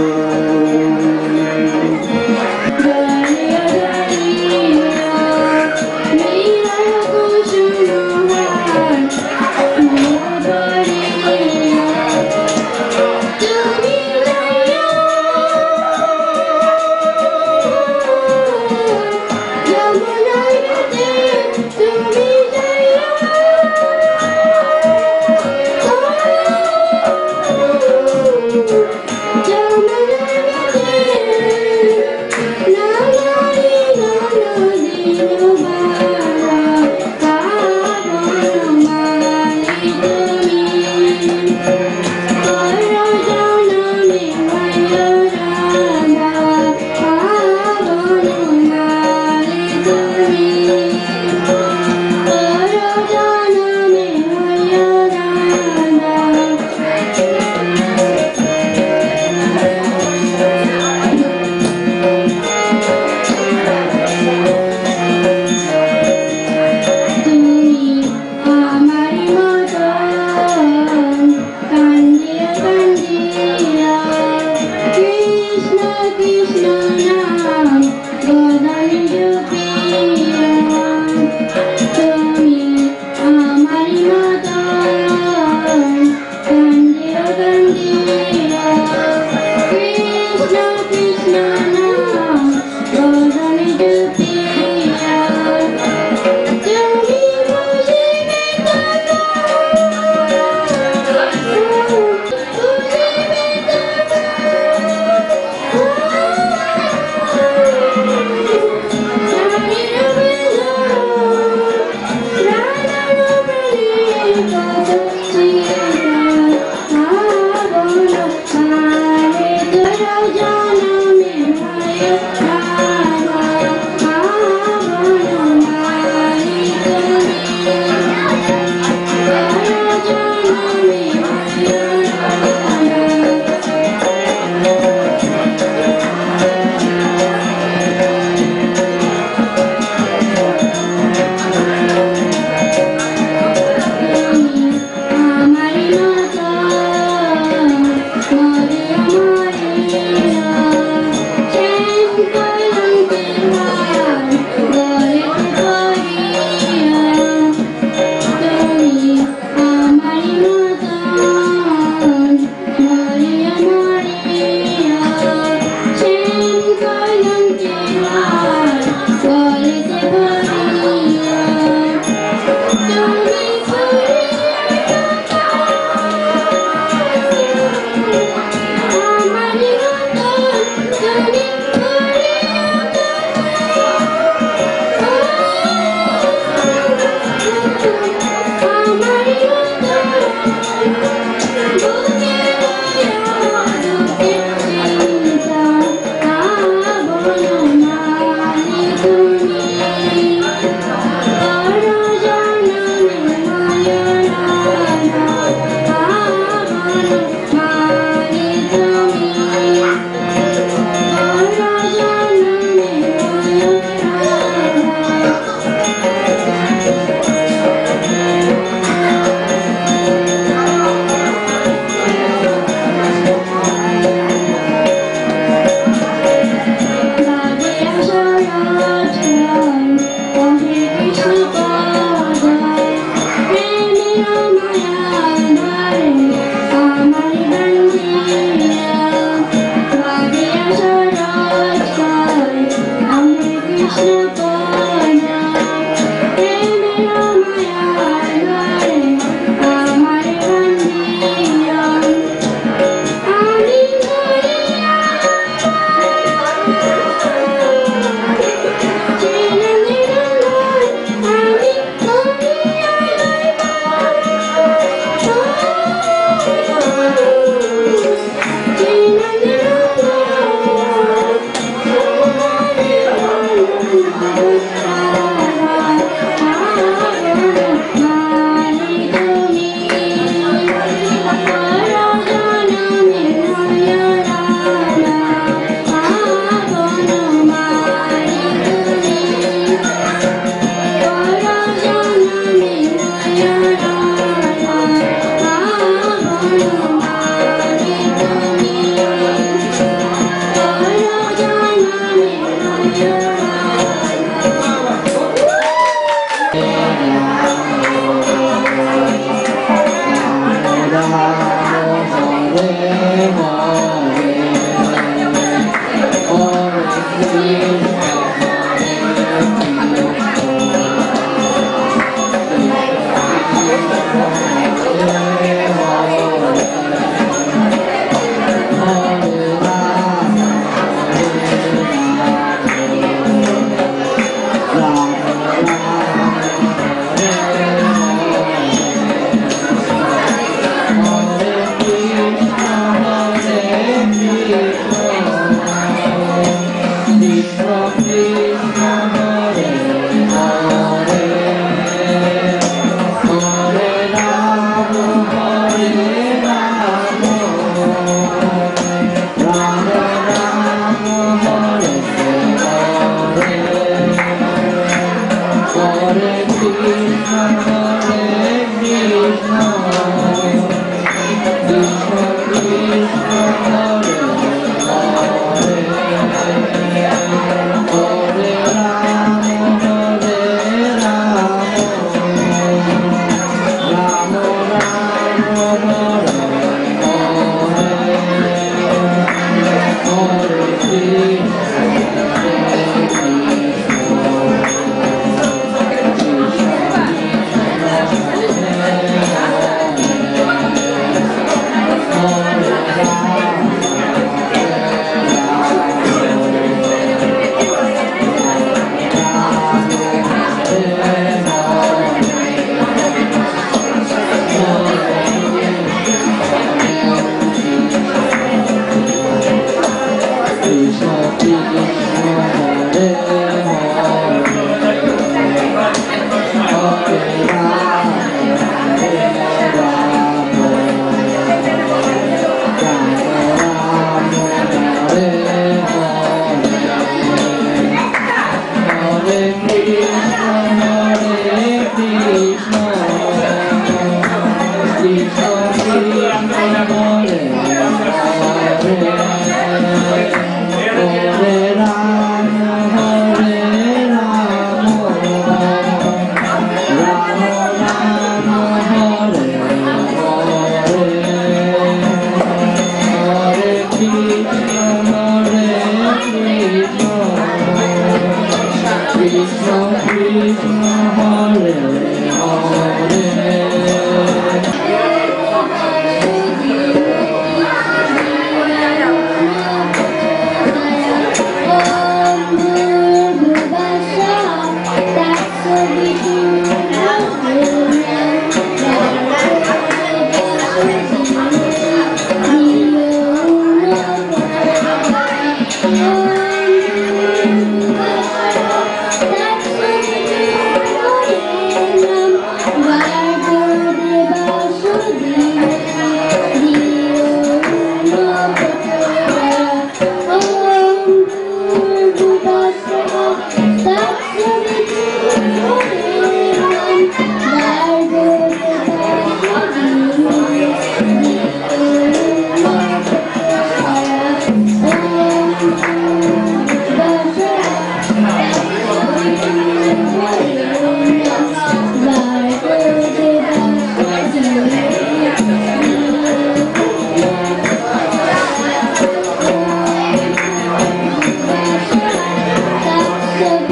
That's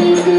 That's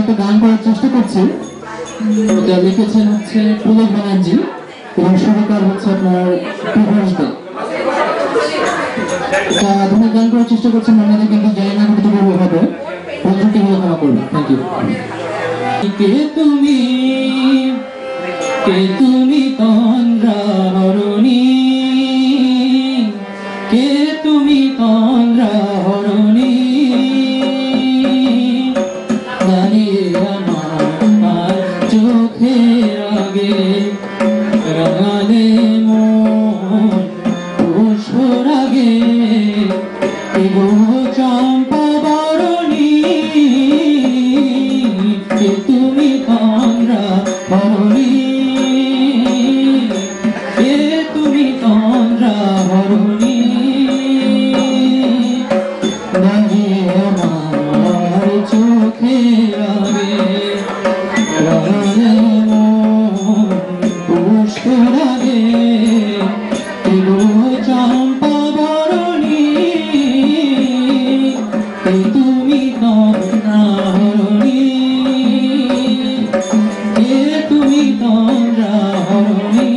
একটা গান করার চেষ্টা করছি। যা লিখেছেন হচ্ছে পুলক ব্যানার্জি এবং সুরকার হচ্ছে আপনার প্রভাস দে। তোমরা গান করার চেষ্টা করছেন, আমাদের কিন্তু জানি না কতটুকু হবে, প্রথমটি হলে ক্ষমা করবে। Thank you. কে তুমি তন্দ্রা হরণী, কে তুমি তন্দ্রা হরণী, দাঁড়িয়ে আমার চোখের আগে রাঙালে মন পুষ্পর আগে, চম্পা বরণী, কে তুমি তন্দ্রা হরণী, কে তুমি তন্দ্রা হরণী, দাঁড়িয়ে আমার চোখের আগে রাঙালে মন পুষ্পর আগে, চম্পা বরণী, তুমি তন্দ্রা হরণী, কে তুমি তন্দ্রা হরণী।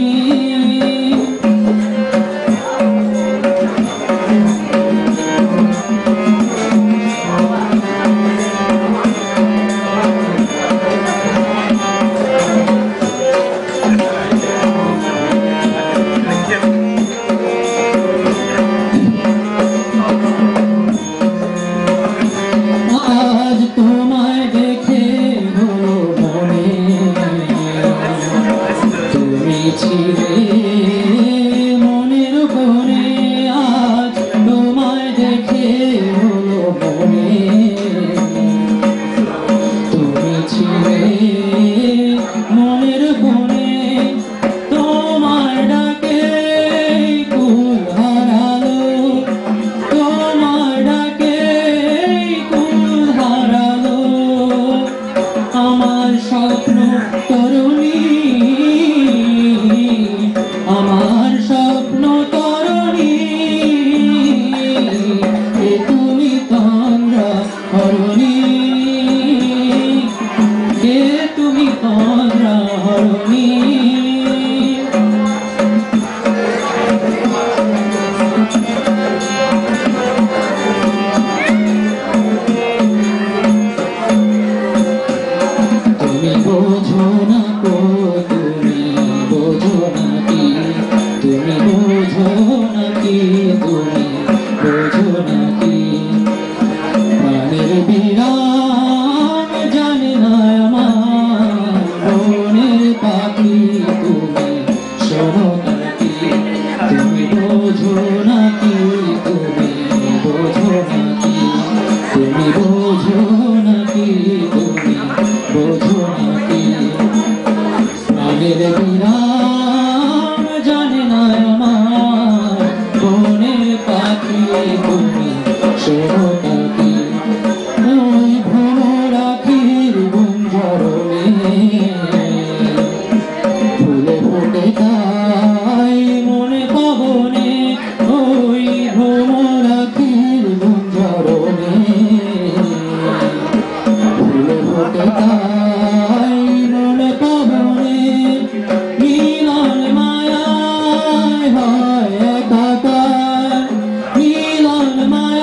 আজ তোমায় দেখে হলো মনে, তুমি ছিলে মনের কোণে, আজ তোমায় দেখে হলো মনে, তুমি ছিলে মনের কোণে, তোমার ডাকে কুল হারালো, তোমার ডাকে কুল হারালো আমার স্বপ্ন তরুণী, আমার স্বপ্ন তরুণী, কে তুমি তন্দ্রা হরণী, কে তুমি তন্দ্রা হরণী। তুমি বোঝো না কো, তুমি বোঝো নাকি, তুমি বোঝো নাকি, তুমি বোঝো নাকি, প্রাণের বিরাম জানে না আমার বনের পাখি, তুমি শোনো নাকি, তুমি বোঝো নাকি, তুমি বোঝো নাকি, তুমি বোঝো নাকি, তুমি বোঝো নাকি, প্রাণের বিরাম জানে না আমার বনের পাখি, তুমি শোনো নাকি, ওই ভ্রমরাখির গুঞ্জরণে ফুলে ফুটে তাই মনে পবনে, ওই ভ্রমরাখির গুঞ্জরণে ফুলে ফুটে তাই মনে পবনে, মিলন মায়ায় হয় একাকার, মিলন মায়ায়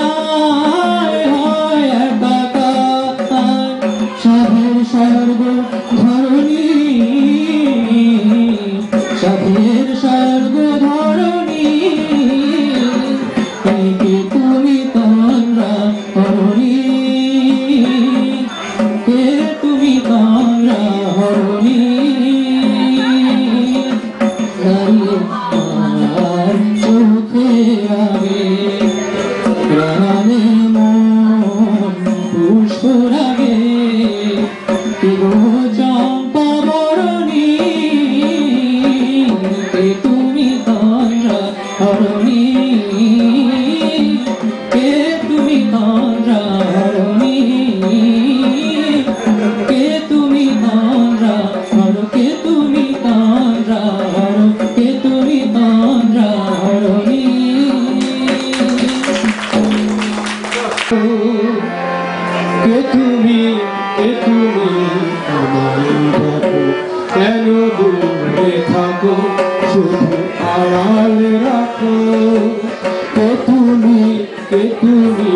তুমি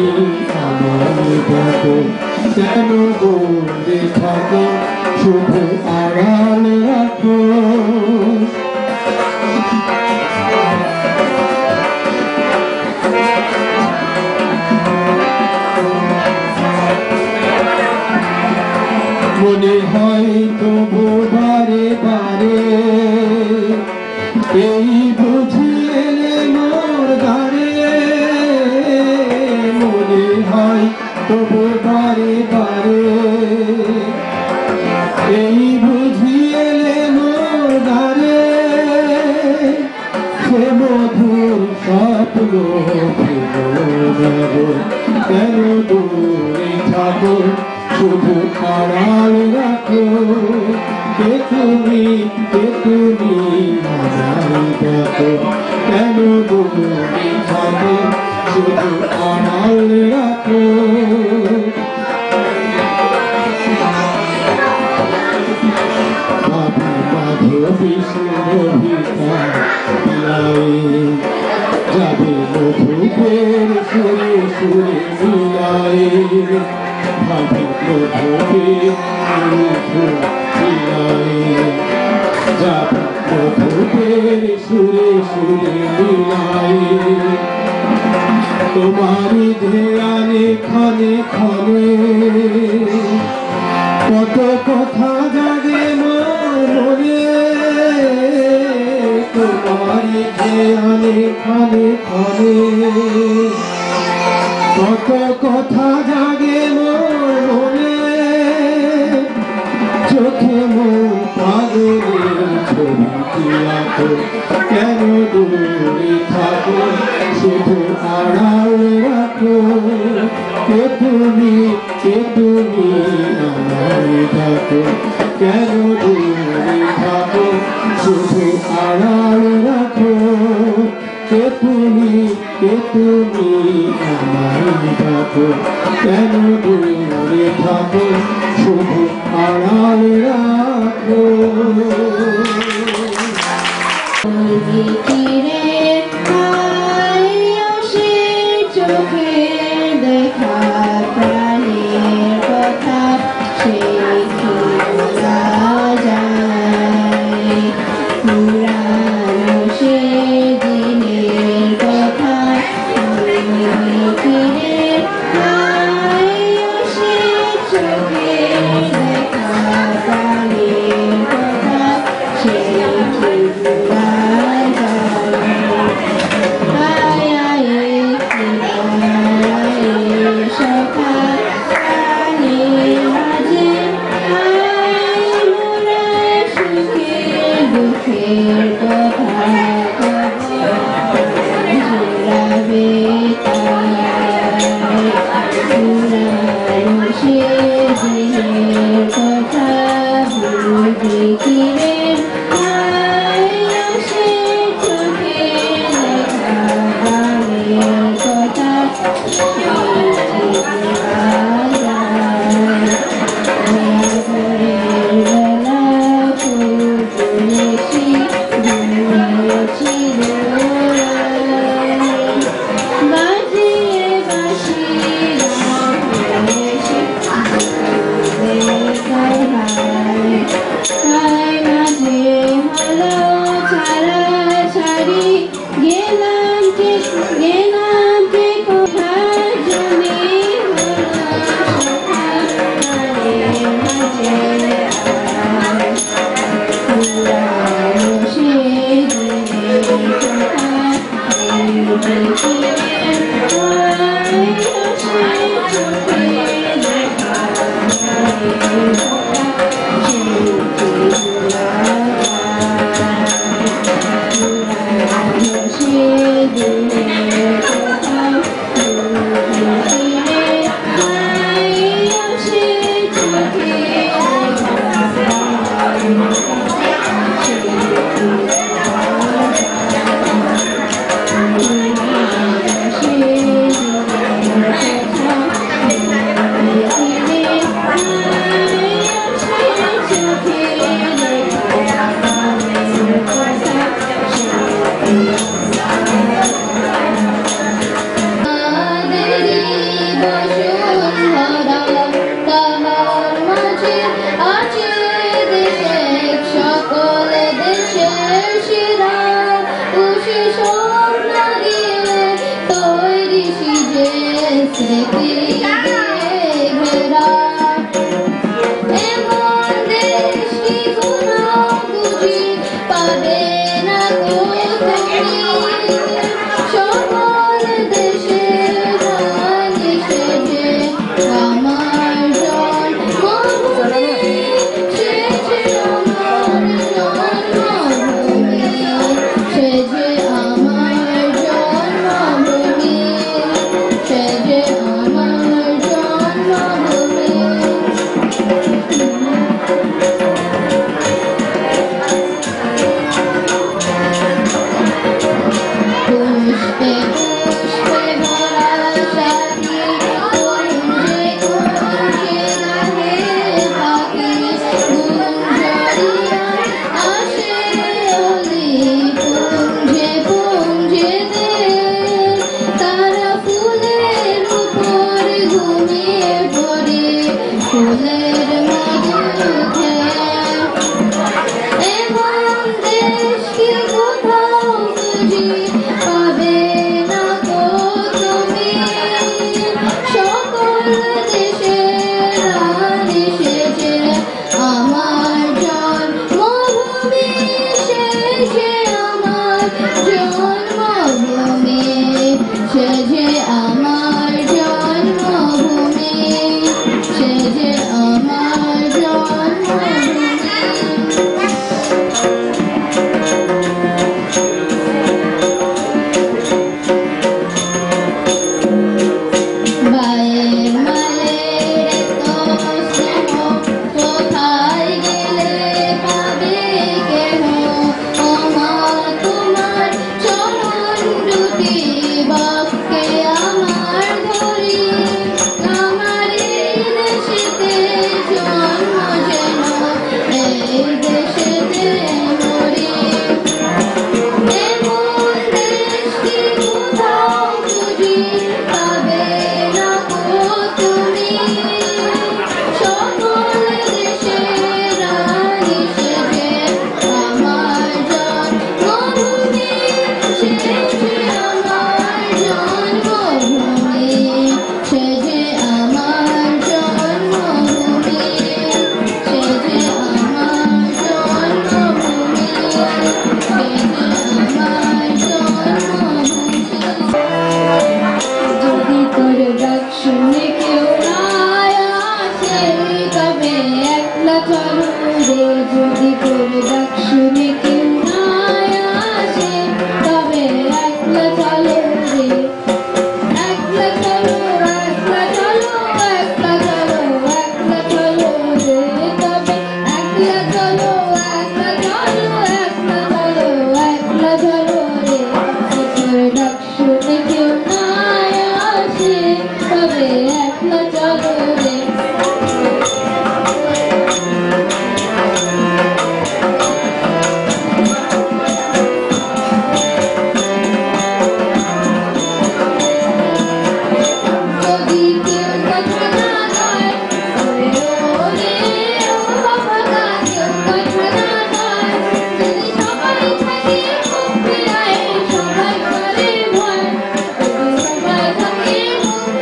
আমায় ডাকো, কেন বন্দে থাকো শুধু আড়াল রাখো। মনে হয় তবু বারে বারে এই বুঝি এলে মোর দ্বারে, মনে হয় তবু বারে বারে এই বুঝি এলে মোর দ্বারে, সে মধুর স্বপ্ন কেন দূরে থাকো শুধু আড়াল রাখো। কে তুমি আমায় ডাকো, কেন দূরে থাকো শুধু আড়াল রাখো। ভাবি মাধবী সুরভিতা যাবে মধুপের সুরে সুরে মিলায়, ভাবি মধুপের যাবে মধুপের সুরে সুরে মিলায়। তোমারি ধ্যানে ক্ষণে ক্ষণে কত কথা জাগে মনে, তোমারি ধ্যানে ক্ষণে ক্ষণে কত কথা জাগে মনে, চোখে মন পাগলের ছবি আঁকো, কেন দূরে থাকো শুধু আড়াল রাখো। কে তুমি আমায় ডাকো, কেন দূরে থাকো শুধু আড়াল রাখো। কে তুমি আমায় ডাকো, কেন দূরে থাকো শুধু আড়াল রাখো। চোখে দেখা প্রাণের কথা সে যায়, পুরানো সে দিনের কথা ফিরে সে চোখে দেখা প্রাণের কথা সে গেলাম কে কোথায়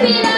Mira